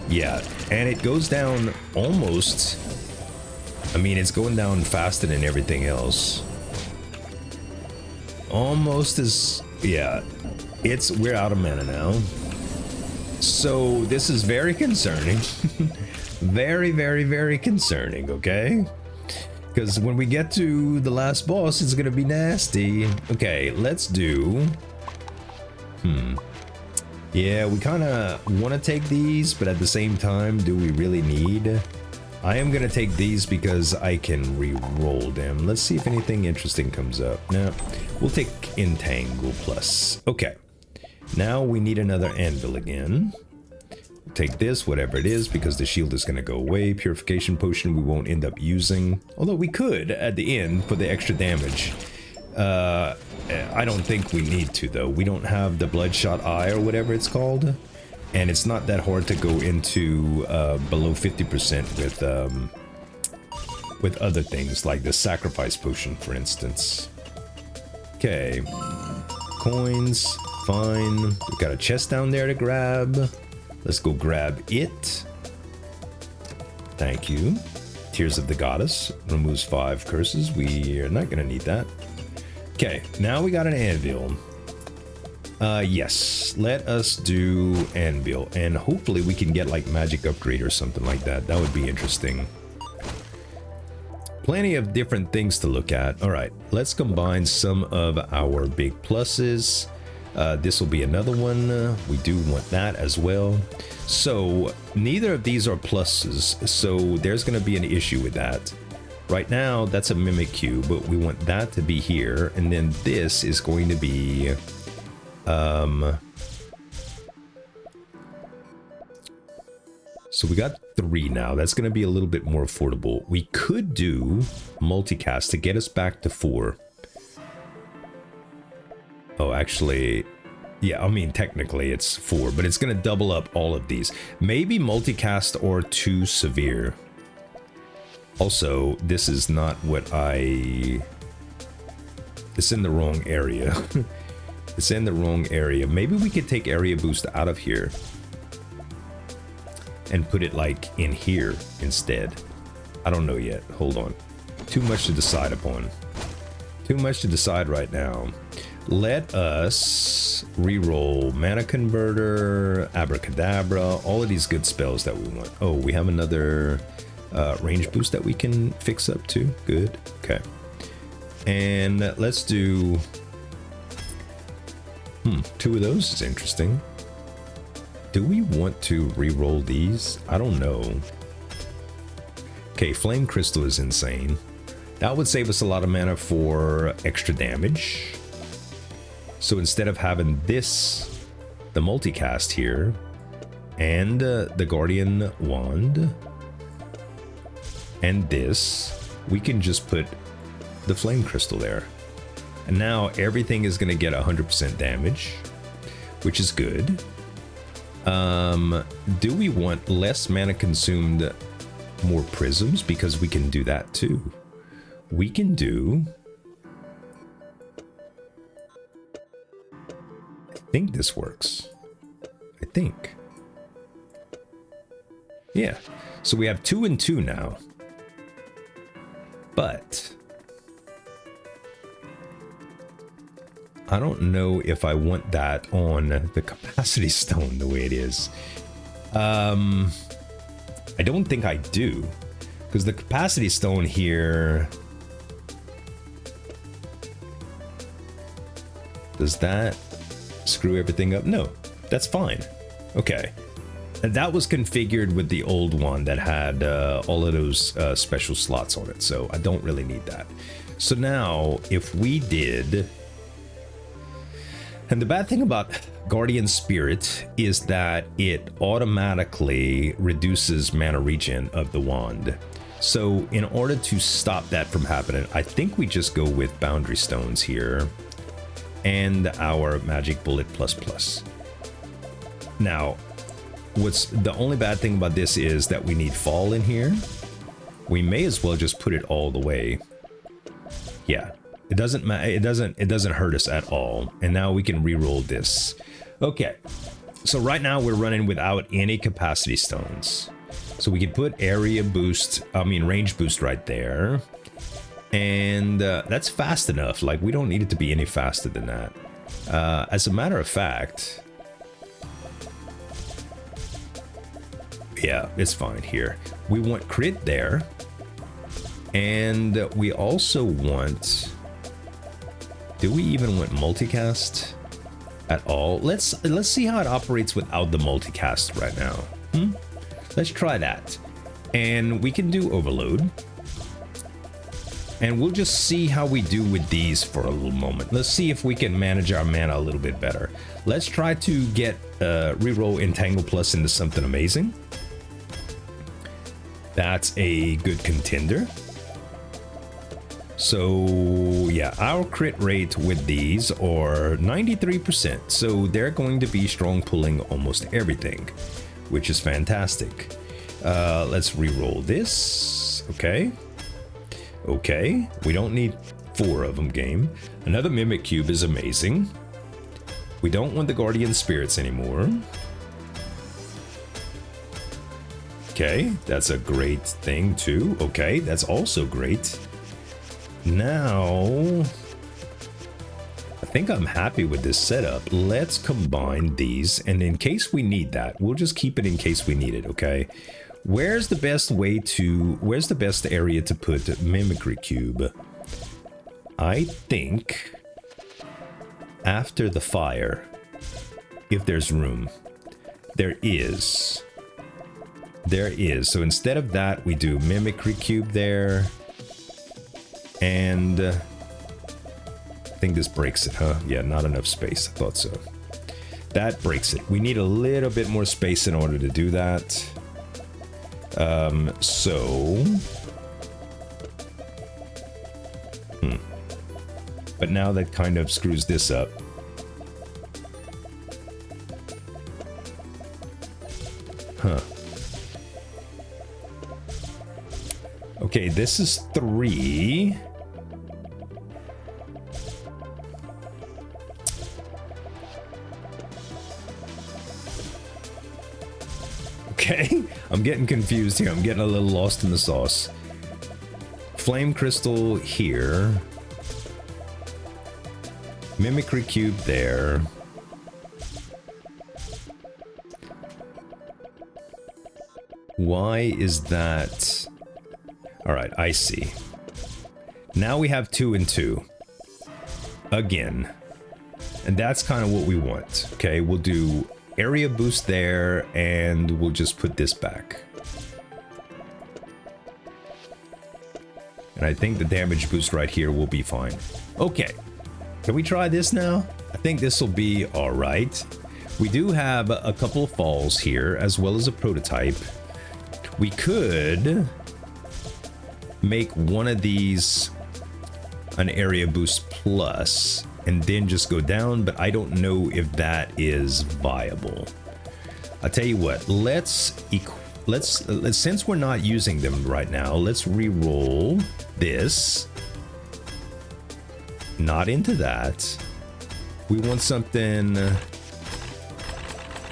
Yeah, and it goes down almost... I mean, it's going down faster than everything else. Almost as... yeah. We're out of mana now. So, this is very concerning. Very, very, very concerning, okay? Because when we get to the last boss, it's gonna be nasty. Okay, let's do... Yeah, we kind of want to take these, but at the same time, do we really need... I am going to take these because I can re-roll them. Let's see if anything interesting comes up. No, we'll take Entangle Plus. Okay. Now we need another anvil again. Take this, whatever it is, because the shield is going to go away. Purification Potion we won't end up using. Although we could at the end for the extra damage. I don't think we need to, though. We don't have the Bloodshot Eye or whatever it's called. And it's not that hard to go into below 50% with other things, like the Sacrifice Potion, for instance. Okay. Coins. Fine. We've got a chest down there to grab. Let's go grab it. Thank you. Tears of the Goddess. Removes 5 curses. We are not going to need that. Okay. Now we got an anvil. Yes, let us do anvil, and hopefully we can get like magic upgrade or something like that. That would be interesting. Plenty of different things to look at. All right, let's combine some of our big pluses. This will be another one. We do want that as well. So neither of these are pluses, so there's going to be an issue with that. Right now, that's a mimicry, but we want that to be here, and then this is going to be... So we got 3 now. That's going to be a little bit more affordable. We could do multicast to get us back to 4. Oh, actually, yeah, I mean, technically it's 4, but it's going to double up all of these. Maybe multicast or too severe. Also, this is not what it's in the wrong area. It's in the wrong area. Maybe we could take area boost out of here and put it like in here instead. I don't know yet. Hold on. Too much to decide upon. Too much to decide right now. Let us reroll Mana Converter, Abracadabra, all of these good spells that we want. Oh, we have another range boost that we can fix up too. Good. Okay. And let's do... 2 of those is interesting. Do we want to re-roll these? I don't know. Okay, Flame Crystal is insane. That would save us a lot of mana for extra damage. So instead of having this, the multicast here, and the Guardian Wand, and this, we can just put the Flame Crystal there. And now everything is going to get 100% damage, which is good. Do we want less mana consumed, more prisms? Because we can do that too. We can do... I think this works. I think. Yeah. So we have 2 and 2 now. But... I don't know if I want that on the capacity stone the way it is. I don't think I do, because the capacity stone here... Does that screw everything up? No, that's fine. Okay. And that was configured with the old one that had all of those special slots on it, so I don't really need that. So now, if we did... And the bad thing about Guardian Spirit is that it automatically reduces mana regen of the wand. So in order to stop that from happening, I think we just go with Boundary Stones here and our Magic Bullet ++. Now, what's the only bad thing about this is that we need Fall in here. We may as well just put it all the way. Yeah, it doesn't hurt us at all. And now we can reroll this. Okay, so right now we're running without any capacity stones. So we can put range boost right there. And that's fast enough. Like, we don't need it to be any faster than that. As a matter of fact, yeah, it's fine here. We want crit there. And we also want, do we even want multicast at all? Let's see how it operates without the multicast right now. Let's try that. And we can do overload. And we'll just see how we do with these for a little moment. Let's see if we can manage our mana a little bit better. Let's try to get reroll Entangle Plus into something amazing. That's a good contender. So yeah, our crit rate with these are 93%. So they're going to be strong pulling almost everything, which is fantastic. Let's reroll this. Okay. Okay, we don't need 4 of them, game. Another Mimic Cube is amazing. We don't want the Guardian Spirits anymore. Okay, that's a great thing too. Okay, that's also great. Now, I think I'm happy with this setup. Let's combine these, and in case we need that, we'll just keep it in case we need it, okay? Where's the best area to put Mimicry Cube? I think after the fire, if there's room. There is. So instead of that, we do Mimicry Cube there. And I think this breaks it, huh? Yeah, not enough space. I thought so. That breaks it. We need a little bit more space in order to do that. But now that kind of screws this up. Huh. Okay, this is 3. Okay, I'm getting confused here. I'm getting a little lost in the sauce. Flame Crystal here. Mimicry Cube there. Why is that? All right, I see. Now we have 2 and 2. Again. And that's kind of what we want. Okay, we'll do area boost there, and we'll just put this back. And I think the damage boost right here will be fine. Okay, can we try this now? I think this will be all right. We do have a couple of falls here, as well as a prototype. We could make one of these an area boost plus, and then just go down, but I don't know if that is viable. I'll tell you what, let's since we're not using them right now, let's re-roll this. Not into that. We want something.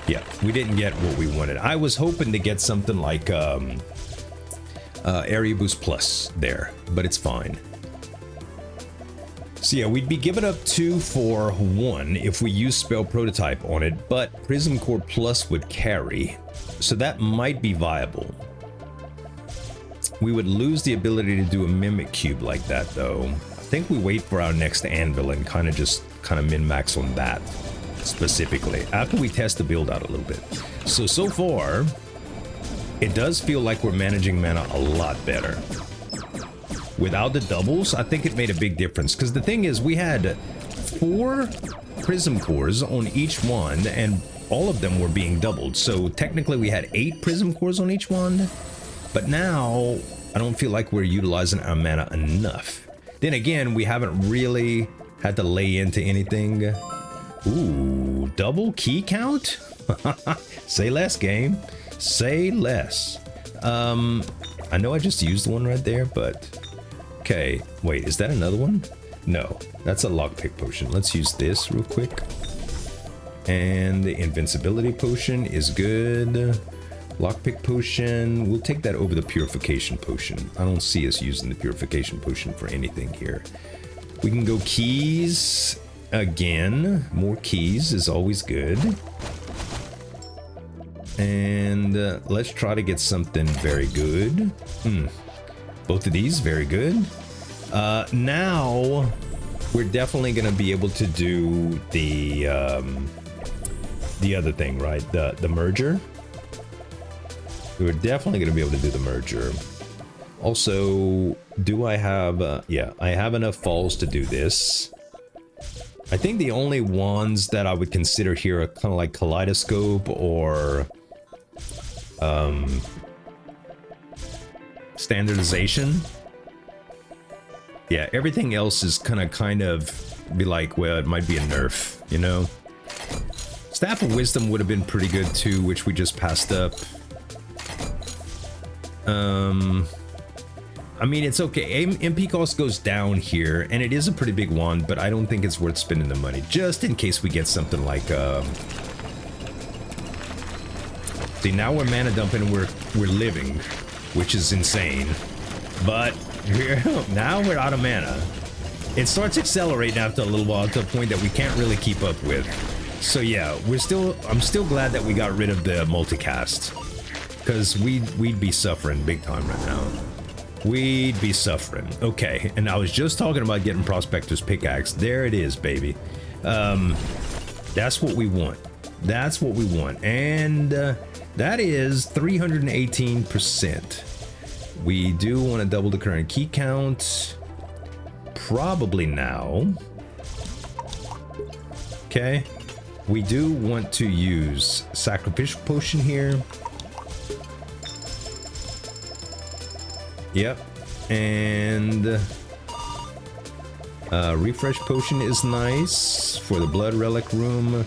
Yeah, we didn't get what we wanted. I was hoping to get something like area boost plus there, but it's fine. So yeah, we'd be giving up 2 for 1 if we use Spell Prototype on it, but Prism Core Plus would carry, so that might be viable. We would lose the ability to do a Mimic Cube like that, though. I think we wait for our next Anvil and kind of min-max on that specifically, after we test the build out a little bit. So far, it does feel like we're managing mana a lot better. Without the doubles, I think it made a big difference. Because the thing is, we had 4 prism cores on each wand, and all of them were being doubled. So technically we had 8 prism cores on each wand, but now I don't feel like we're utilizing our mana enough. Then again, we haven't really had to lay into anything. Ooh, double key count? Say less, game. Say less. I know I just used one right there, but... Okay, wait, is that another one? No, that's a lockpick potion. Let's use this real quick. And the invincibility potion is good. Lockpick potion, we'll take that over the purification potion. I don't see us using the purification potion for anything here. We can go keys again. More keys is always good. And let's try to get something very good. Both of these, very good. Now, we're definitely going to be able to do the other thing, right? The merger. We're definitely going to be able to do the merger. Also, do I have... yeah, I have enough falls to do this. I think the only ones that I would consider here are kind of like Kaleidoscope or... standardization. Yeah, everything else is kind of be like, well, it might be a nerf, you know? Staff of Wisdom would have been pretty good too, which we just passed up. I mean, it's okay. MP cost goes down here, and it is a pretty big one, but I don't think it's worth spending the money, just in case we get something like, see, now we're mana dumping and we're living, which is insane. But now we're out of mana. It starts accelerating after a little while to a point that we can't really keep up with. So yeah, I'm still glad that we got rid of the multicast, because we'd be suffering big time right now. We'd be suffering. Okay, and I was just talking about getting Prospector's Pickaxe. There it is, baby. That's what we want. That's what we want. And that is 318%. We do want to double the current key count. Probably now. Okay. We do want to use Sacrificial Potion here. Yep. And Refresh Potion is nice for the Blood Relic room.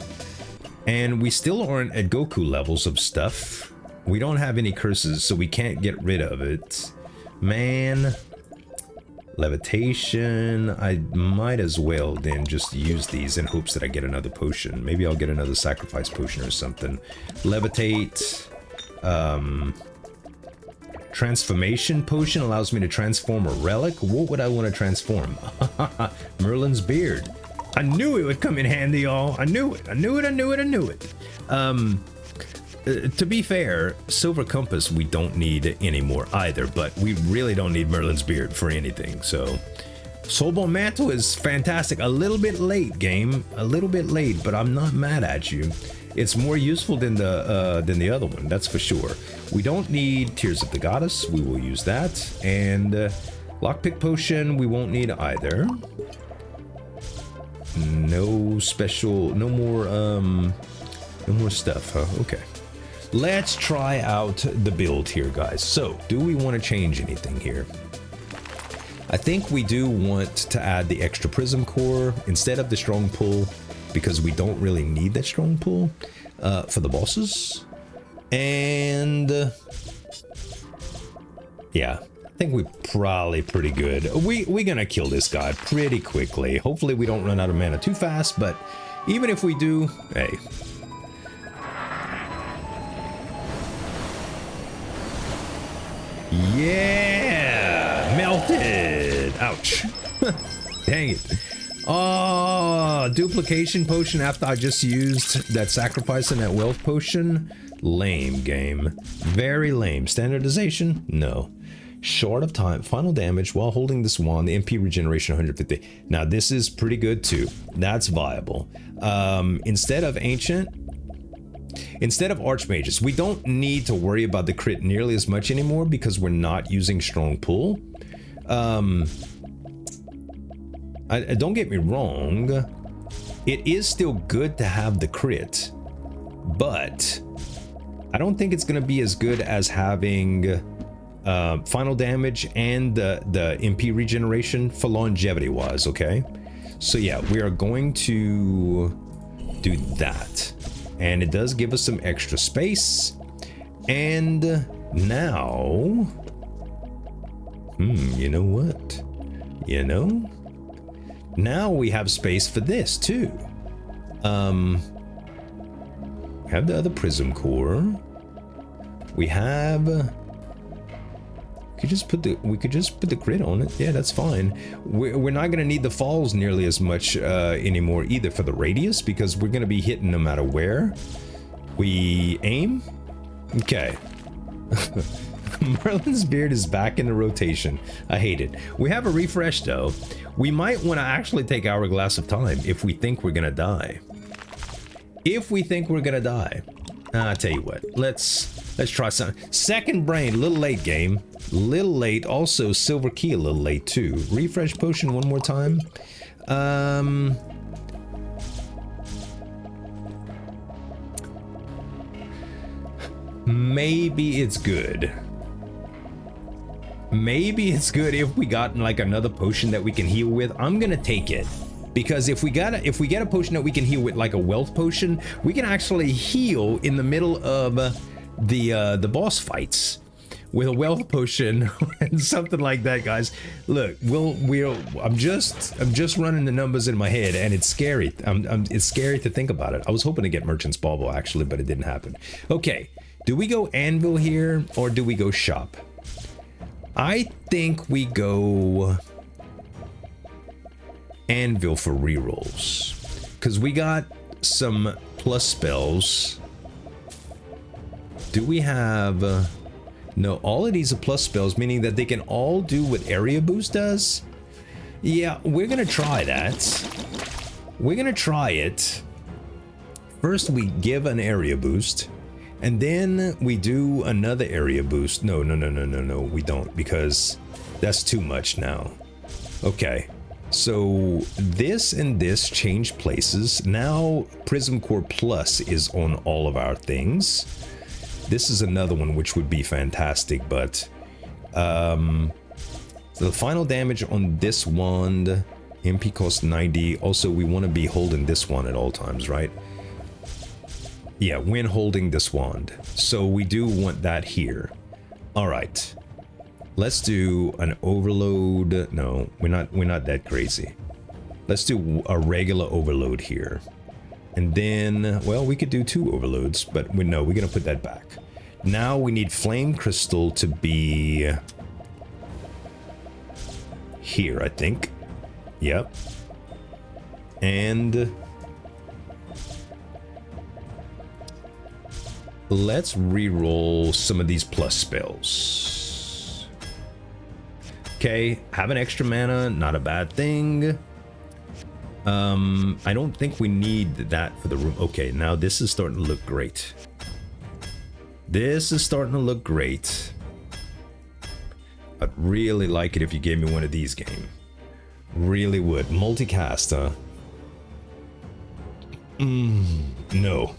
And we still aren't at Goku levels of stuff. We don't have any curses, so we can't get rid of it. Man. Levitation. I might as well then just use these in hopes that I get another potion. Maybe I'll get another sacrifice potion or something. Levitate. Transformation potion allows me to transform a relic. What would I want to transform? Merlin's beard. I knew it would come in handy, y'all. I knew it. I knew it. I knew it. I knew it. To be fair, Silver Compass we don't need anymore either, but we really don't need Merlin's beard for anything. So, Soulbone Mantle is fantastic. A little bit late, game. A little bit late, but I'm not mad at you. It's more useful than the other one, that's for sure. We don't need Tears of the Goddess. We will use that. And Lockpick Potion we won't need either. No special, no more stuff, huh? Okay. Let's try out the build here, guys. So, do we want to change anything here? I think we do want to add the extra Prism Core instead of the Strong Pull, because we don't really need that Strong Pull for the bosses. And yeah, I think we're probably pretty good. We're gonna kill this guy pretty quickly. Hopefully we don't run out of mana too fast, but even if we do, hey. Yeah! Melted! Ouch. Dang it. Oh, duplication potion after I just used that sacrifice and that wealth potion. Lame game. Very lame. Standardization? No. Short of time. Final damage while holding this wand. The MP regeneration 150. Now this is pretty good too. That's viable. Instead of ancient, instead of archmages, we don't need to worry about the crit nearly as much anymore because we're not using strong pull. Don't get me wrong. it is still good to have the crit, but I don't think it's going to be as good as having final damage and the MP regeneration for longevity wise. Okay, so yeah, we are going to do that, and it does give us some extra space. And now, you know what? You know, now we have space for this too. Have the other prism core. We have. We could just put the grid on it. Yeah, that's fine. We're not gonna need the falls nearly as much anymore either for the radius, because we're gonna be hitting no matter where we aim. Okay. Merlin's beard is back in the rotation. I hate it. We have a refresh though. We might want to actually take Hourglass of Time if we think we're gonna die. If we think we're gonna die. I'll tell you what. Let's try something. Second brain, a little late game. Little late. Also silver key a little late too. Refresh potion one more time. Maybe it's good. Maybe it's good if we got like another potion that we can heal with. I'm gonna take it, because if we get a potion that we can heal with, like a wealth potion, we can actually heal in the middle of the boss fights with a wealth potion and something like that, guys. Look, I'm just running the numbers in my head, and it's scary. It's scary to think about it. I was hoping to get Merchant's Bauble actually, but it didn't happen. Okay, do we go anvil here or do we go shop? I think we go anvil for rerolls, because we got some plus spells. Do we have no, all of these are plus spells, meaning that they can all do what area boost does. Yeah, we're gonna try that. We're gonna try it. First we give an area boost, and then we do another area boost. No, we don't, because that's too much now. Okay, so this and this change places. Now Prism Core Plus is on all of our things. This is another one which would be fantastic, but so the final damage on this wand, MP cost 90. Also, we want to be holding this one at all times, right? Yeah, when holding this wand. So we do want that here. All right. Let's do an overload. No, we're not that crazy. Let's do a regular overload here. And then, well, we could do 2 overloads, but we're gonna put that back. Now we need flame crystal to be here, I think. Yep. And let's re-roll some of these plus spells. Okay, have an extra mana, not a bad thing. I don't think we need that for the room. Okay, now this is starting to look great. This is starting to look great. I'd really like it if you gave me one of these, game. Really would. Multicast, huh? No.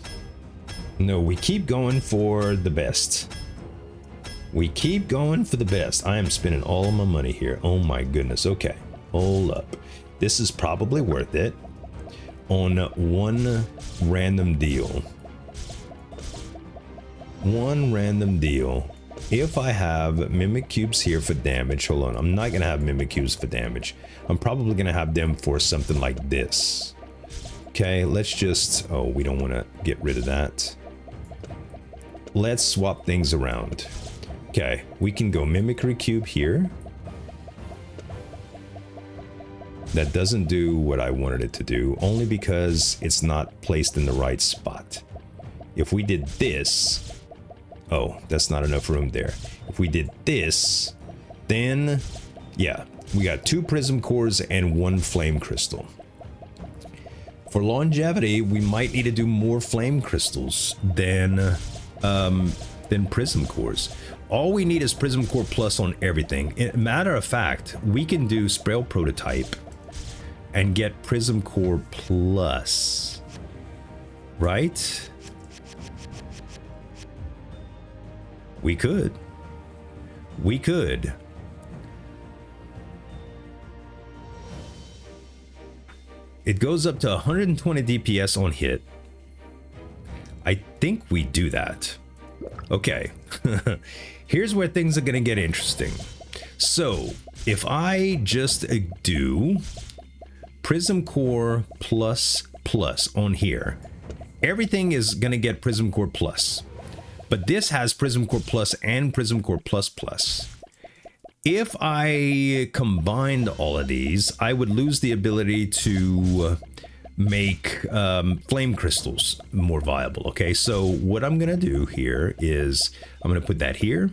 No, we keep going for the best. We keep going for the best. I am spending all of my money here. Oh my goodness. Okay, hold up. This is probably worth it on one random deal. One random deal. If I have mimic cubes here for damage, hold on, I'm not gonna have mimic cubes for damage. I'm probably gonna have them for something like this. Okay, let's just, oh, we don't want to get rid of that. Let's swap things around. Okay, we can go mimicry cube here. That doesn't do what I wanted it to do, only because it's not placed in the right spot. If we did this, oh, that's not enough room there. If we did this, then, yeah, we got 2 prism cores and 1 flame crystal. For longevity, we might need to do more flame crystals than prism cores. All we need is Prism Core Plus on everything. Matter of fact, we can do spell prototype and get Prism Core Plus, right? We could. We could. It goes up to 120 DPS on hit. I think we do that. Okay. Here's where things are going to get interesting. So, if I just do Prism Core plus on here, everything is going to get Prism Core plus. But this has Prism Core plus and Prism Core plus. If I combined all of these, I would lose the ability to make flame crystals more viable. Okay, so what I'm gonna do here is I'm gonna put that here,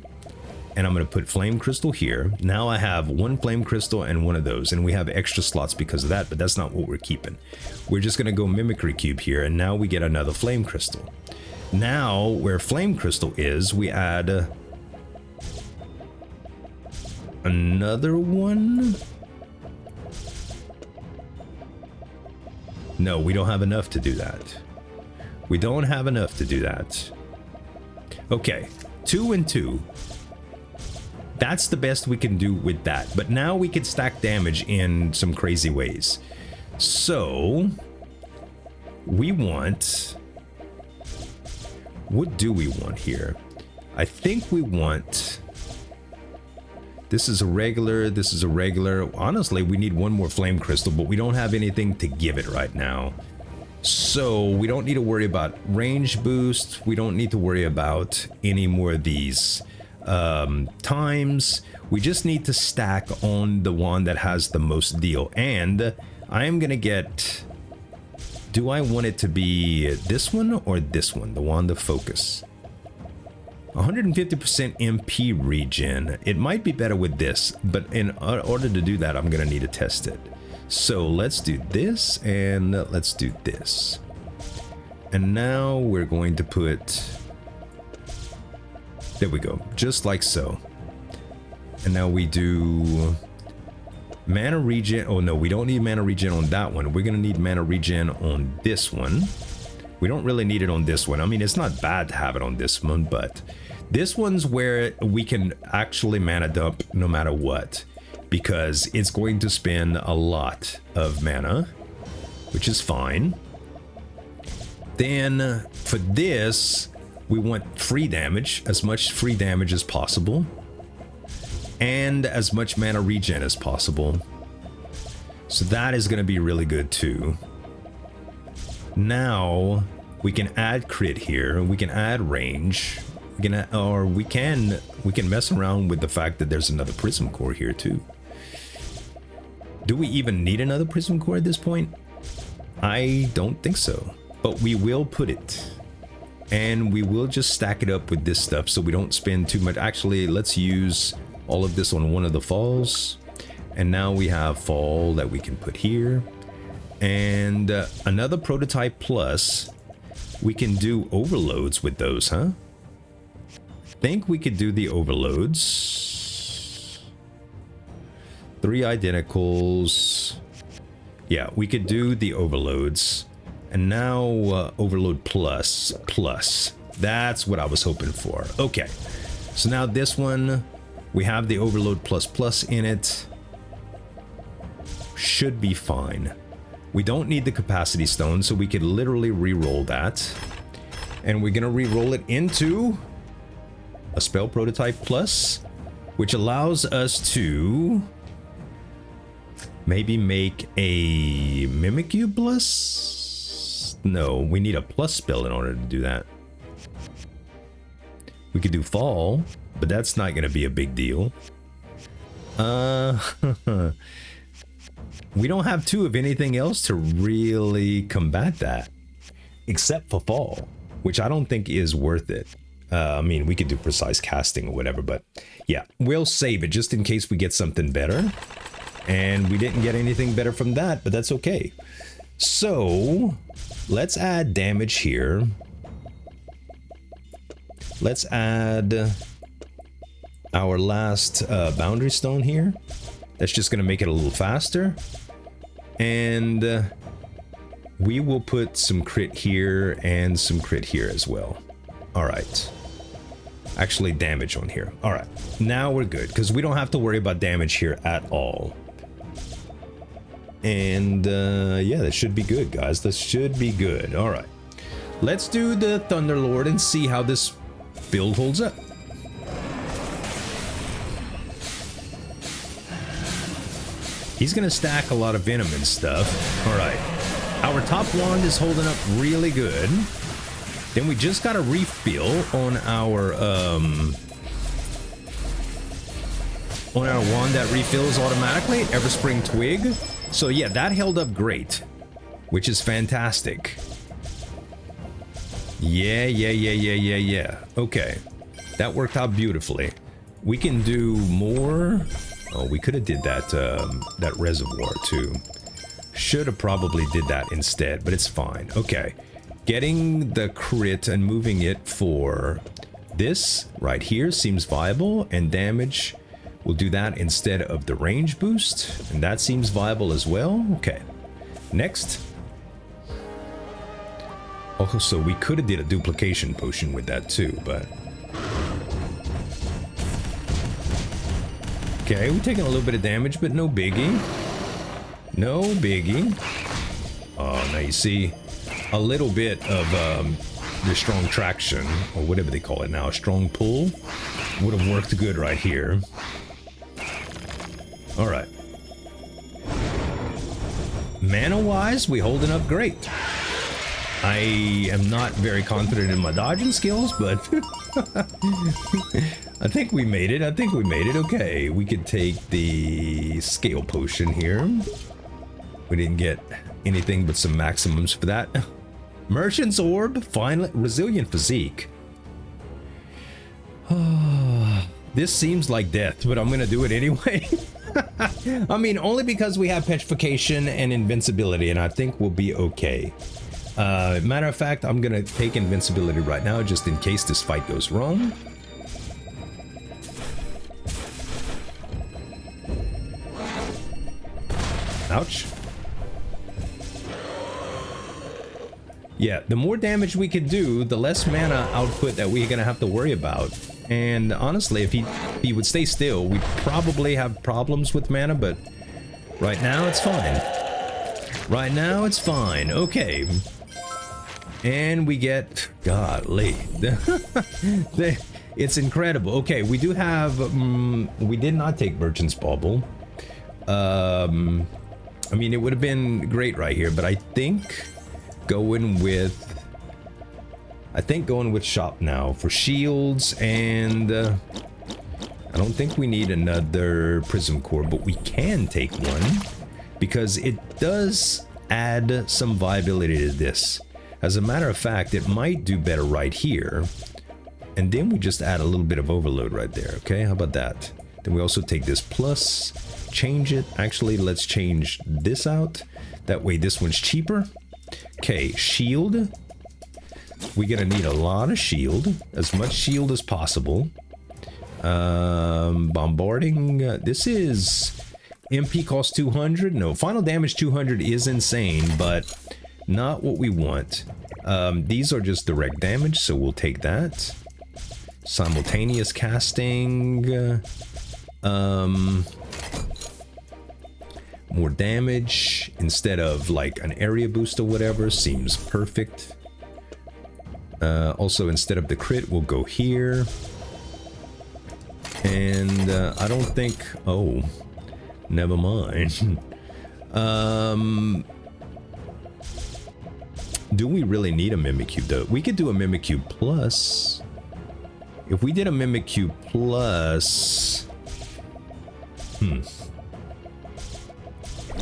and I'm gonna put flame crystal here. Now I have one flame crystal and one of those, and we have extra slots because of that, but that's not what we're keeping. We're just gonna go mimicry cube here, and now we get another flame crystal. Now where flame crystal is, we add another one. No, we don't have enough to do that. We don't have enough to do that. Okay, 2 and 2. That's the best we can do with that. But now we can stack damage in some crazy ways. So we want, what do we want here? I think we want, this is a regular, this is a regular. Honestly, we need one more flame crystal, but we don't have anything to give it right now. So we don't need to worry about range boost. We don't need to worry about any more of these times. We just need to stack on the one that has the most deal. And I am going to get, do I want it to be this one or this one? The Wand of Focus. 150% MP regen. It might be better with this, but in order to do that, I'm gonna need to test it. So let's do this, and let's do this. And now we're going to put, there we go, just like so. And now we do mana regen. Oh no, we don't need mana regen on that one. We're gonna need mana regen on this one. We don't really need it on this one. I mean, it's not bad to have it on this one, but this one's where we can actually mana dump no matter what, because it's going to spend a lot of mana, which is fine. Then for this, we want free damage, as much free damage as possible, and as much mana regen as possible. So that is going to be really good too. Now we can add crit here, we can add range, we can mess around with the fact that there's another prism core here too. Do we even need another prism core at this point? I don't think so, but we will put it, and we will just stack it up with this stuff so we don't spend too much. Actually, let's use all of this on one of the falls, and now we have fall that we can put here. And another prototype plus, we can do overloads with those, huh? I think we could do the overloads. 3 identicals. Yeah, we could do the overloads. And now overload plus. That's what I was hoping for. Okay, so now this one, we have the overload plus in it. Should be fine. We don't need the capacity stone, so we could literally re-roll that. And we're gonna re-roll it into a spell prototype plus, which allows us to maybe make a mimicry plus? No, we need a plus spell in order to do that. We could do fall, but that's not gonna be a big deal. We don't have 2 of anything else to really combat that, except for fall, which I don't think is worth it. I mean, we could do precise casting or whatever, but yeah, we'll save it just in case we get something better. And we didn't get anything better from that, but that's okay. So let's add damage here. Let's add our last boundary stone here. That's just going to make it a little faster. And we will put some crit here and some crit here as well. All right. Actually, damage on here. All right. Now we're good because we don't have to worry about damage here at all. And yeah, that should be good, guys. This should be good. All right. Let's do the Thunderlord and see how this build holds up. He's gonna stack a lot of venom and stuff. All right. Our top wand is holding up really good. Then we just got a refill on our wand that refills automatically, Everspring Twig. So yeah, that held up great, which is fantastic. Yeah. Okay, that worked out beautifully. We can do more. Oh, we could have did that that reservoir too. Should have probably did that instead, but it's fine. Okay, getting the crit and moving it for this right here seems viable, and damage, we'll do that instead of the range boost, and that seems viable as well. Okay, next. Also, we could have did a duplication potion with that too, but okay, we're taking a little bit of damage, but no biggie. No biggie. Oh, now you see a little bit of the strong traction, or whatever they call it now, a strong pull, would have worked good right here. All right. Mana-wise, we holding up great. I am not very confident in my dodging skills, but I think we made it. Okay, we could take the scale potion here. We didn't get anything but some maximums for that. Merchant's Orb, finally, resilient physique. This seems like death, but I'm gonna do it anyway. I mean, only because we have petrification and invincibility, and I think we'll be okay. Matter of fact, I'm gonna take invincibility right now, just in case this fight goes wrong. Ouch. Yeah, the more damage we can do, the less mana output that we're gonna have to worry about. And honestly, if he would stay still, we'd probably have problems with mana, but right now it's fine. Right now it's fine. Okay. And we get... Golly. It's incredible. Okay, we do have... we did not take Merchant's Bauble. I mean, it would have been great right here, but I think going with shop now for shields, and I don't think we need another prism core, but we can take one because it does add some viability to this. As a matter of fact, it might do better right here, and then we just add a little bit of overload right there. Okay, how about that? Then we also take this plus, change it. Actually, let's change this out. That way this one's cheaper. Okay, shield. We're gonna need a lot of shield, as much shield as possible. Bombarding, this is MP cost 200. No, final damage 200 is insane, but not what we want. These are just direct damage, so we'll take that. Simultaneous casting. More damage instead of like an area boost or whatever seems perfect. Also, instead of the crit, we'll go here. And I don't think... Oh, never mind. Do we really need a Mimicry though? We could do a Mimicry plus. If we did a Mimicry plus...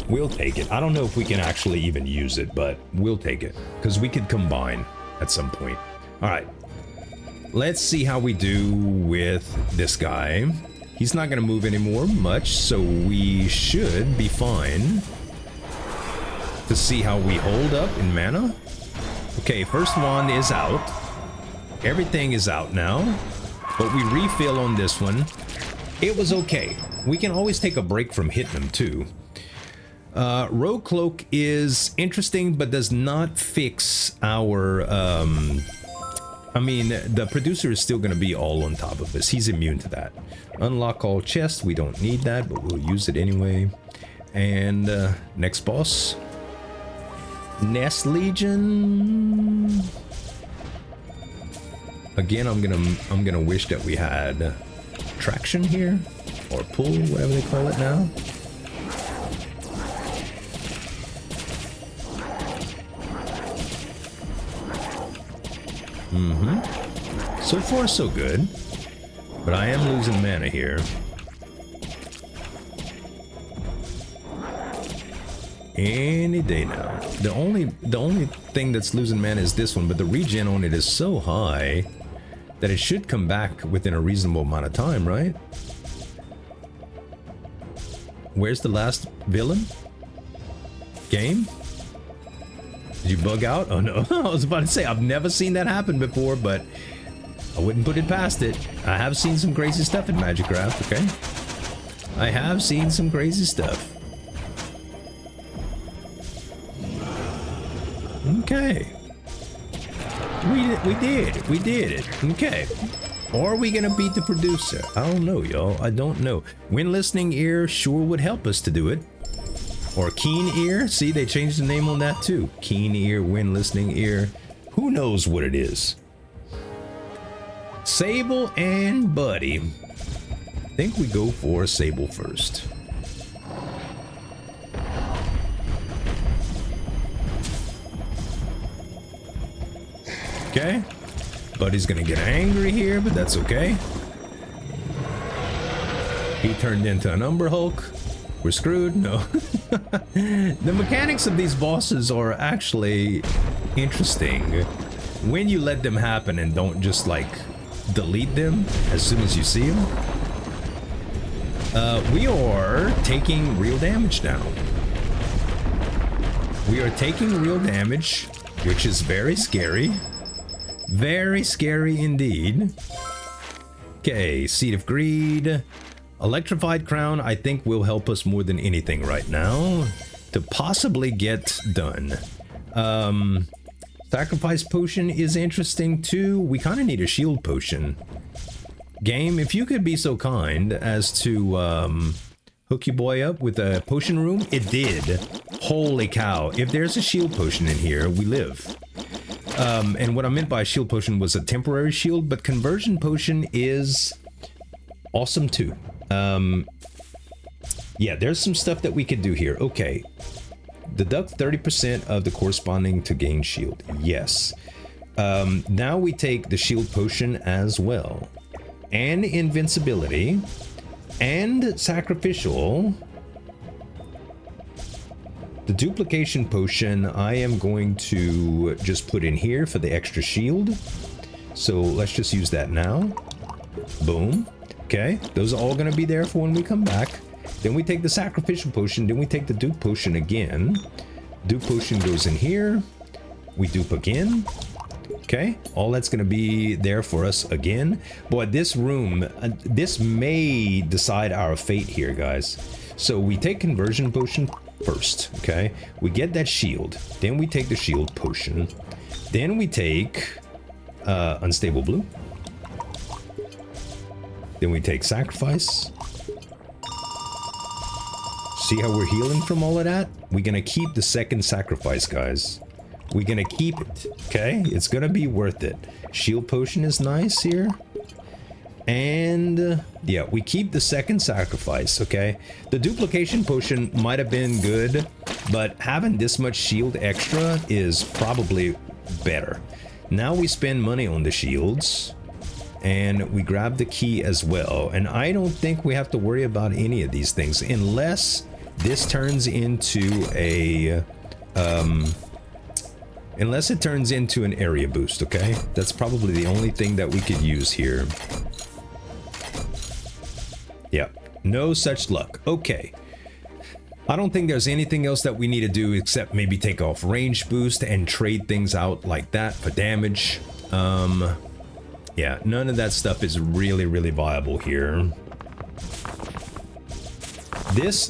We'll take it. I don't know if we can actually even use it, but we'll take it. Because we could combine at some point. Alright. Let's see how we do with this guy. He's not going to move anymore much, so we should be fine. To see how we hold up in mana. Okay, first one is out. Everything is out now. But we refill on this one. It was okay. We can always take a break from hitting them too. Rogue Cloak is interesting, but does not fix our... I mean, the producer is still going to be all on top of us. He's immune to that. Unlock all chests. We don't need that, but we'll use it anyway. And next boss. Nest Legion. Again, I'm gonna wish that we had traction here, or pull, whatever they call it now. So far, so good. But I am losing mana here. Any day now. The only thing that's losing mana is this one, but the regen on it is so high that it should come back within a reasonable amount of time, right? Where's the last villain? Game? Did you bug out? Oh no, I was about to say, I've never seen that happen before, but I wouldn't put it past it. I have seen some crazy stuff in MAGICRAFT, okay? I have seen some crazy stuff. Okay. We did it. Okay. Are we gonna beat the producer? I don't know, y'all. I don't know. When Listening Ear sure would help us to do it. Or Keen Ear. See, they changed the name on that too. Keen Ear, When Listening Ear. Who knows what it is? Sable and Buddy. I think we go for Sable first. Okay. Buddy's gonna get angry here, but that's okay. He turned into an Umber Hulk. We're screwed? No. The mechanics of these bosses are actually interesting when you let them happen and don't just like delete them as soon as you see them. We are taking real damage now. We are taking real damage, which is very scary. Very scary indeed. Okay, Seed of Greed. Electrified Crown, I think, will help us more than anything right now to possibly get done. Sacrifice Potion is interesting too. We kind of need a shield potion. Game, if you could be so kind as to hook your boy up with a potion room. It did. Holy cow. If there's a shield potion in here, we live. And what I meant by shield potion was a temporary shield, but conversion potion is awesome too. Yeah, there's some stuff that we could do here. Okay. Deduct 30% of the corresponding to gain shield. Yes. Now we take the shield potion as well. And invincibility. And sacrificial. The duplication potion I am going to just put in here for the extra shield. So let's just use that now. Boom. Okay, those are all going to be there for when we come back. Then we take the sacrificial potion, then we take the dupe potion again. Dupe potion goes in here. We dupe again. Okay, all that's going to be there for us again. Boy, this room, this may decide our fate here, guys. So we take conversion potion first, okay? We get that shield. Then we take the shield potion. Then we take unstable blue. Then we take sacrifice. See how we're healing from all of that? We're gonna keep the second sacrifice, guys. We're gonna keep it, okay? It's gonna be worth it. Shield potion is nice here. And yeah, we keep the second sacrifice, okay? The duplication potion might have been good, but having this much shield extra is probably better. Now we spend money on the shields. And we grab the key as well. And I don't think we have to worry about any of these things unless this turns into a unless it turns into an area boost, okay? That's probably the only thing that we could use here. Yeah, no such luck. Okay. I don't think there's anything else that we need to do except maybe take off range boost and trade things out like that for damage. Yeah, none of that stuff is really viable here. This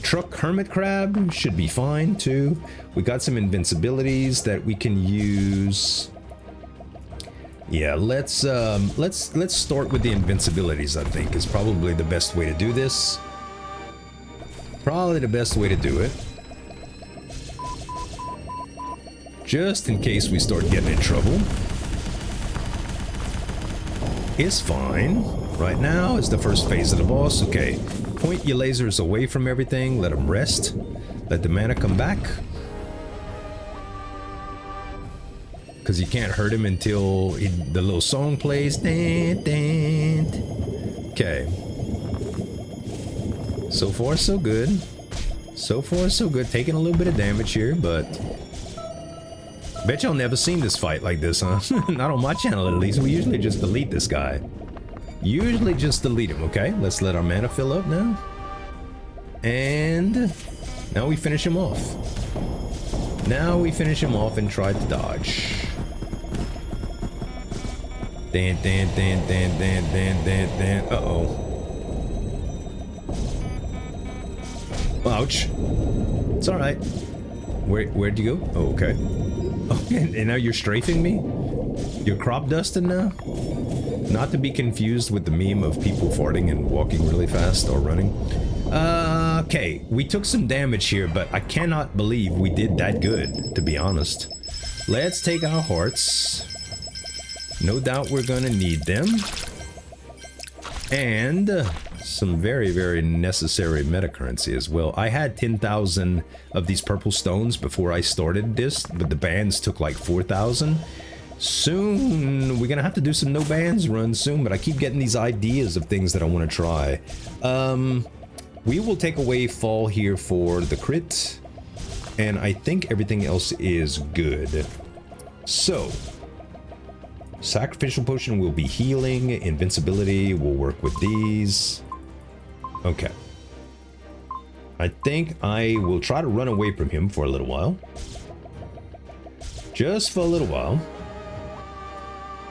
Truck hermit crab should be fine too. We got some invincibilities that we can use. Yeah, let's start with the invincibilities. I think is probably the best way to do this. Probably the best way to do it. Just in case we start getting in trouble. It's fine. Right now is the first phase of the boss. Okay, point your lasers away from everything. Let them rest. Let the mana come back. Because you can't hurt him until the little song plays. Dun, dun. Okay. So far, so good. So far, so good. Taking a little bit of damage here, but... Bet y'all never seen this fight like this, huh? Not on my channel, at least. We usually just delete this guy. Usually just delete him, okay? Let's let our mana fill up now. And... now we finish him off. Now we finish him off and try to dodge. Dan, dan, dan, dan, dan, dan, dan, dan. Uh-oh. Ouch. It's alright. Where'd you go? Oh, okay. Okay, and now you're strafing me? You're crop dusting now? Not to be confused with the meme of people farting and walking really fast or running. Okay, we took some damage here, but I cannot believe we did that good, to be honest. Let's take our hearts. No doubt we're gonna need them. And some very, very necessary meta currency as well. I had 10,000 of these purple stones before I started this, but the bans took like 4,000. Soon, we're gonna have to do some no bans runs soon, but I keep getting these ideas of things that I want to try. We will take away fall here for the crit, and I think everything else is good. So, sacrificial potion will be healing, invincibility will work with these. Okay. I think I will try to run away from him for a little while. Just for a little while.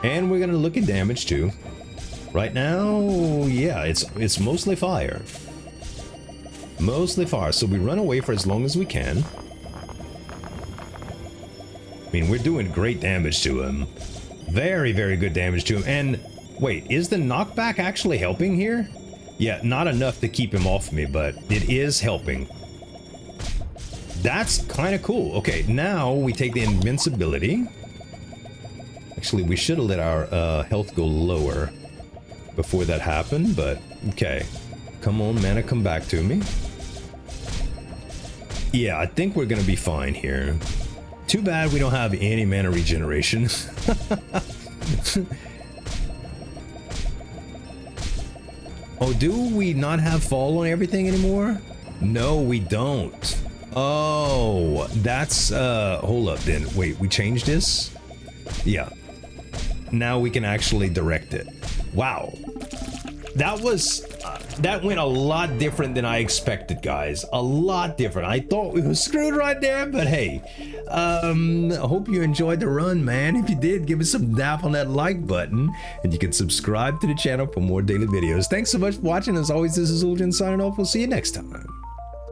And we're gonna look at damage too. Right now, yeah, it's mostly fire. Mostly fire, so we run away for as long as we can. I mean, we're doing great damage to him. Very, very good damage to him. And wait, is the knockback actually helping here? Yeah, not enough to keep him off me, but it is helping. That's kind of cool. Okay, now we take the invincibility. Actually, we should have let our health go lower before that happened, but okay. Come on, mana, come back to me. Yeah, I think we're gonna be fine here. Too bad we don't have any mana regeneration. Oh, do we not have fall on everything anymore? No, we don't. Oh, that's, hold up then. Wait, we changed this? Yeah. Now we can actually direct it. Wow. That was, that went a lot different than I expected, guys. A lot different. I thought we were screwed right there, but hey. I hope you enjoyed the run, man. If you did, give us some dap on that like button. And you can subscribe to the channel for more daily videos. Thanks so much for watching. As always, this is Zueljin signing off. We'll see you next time.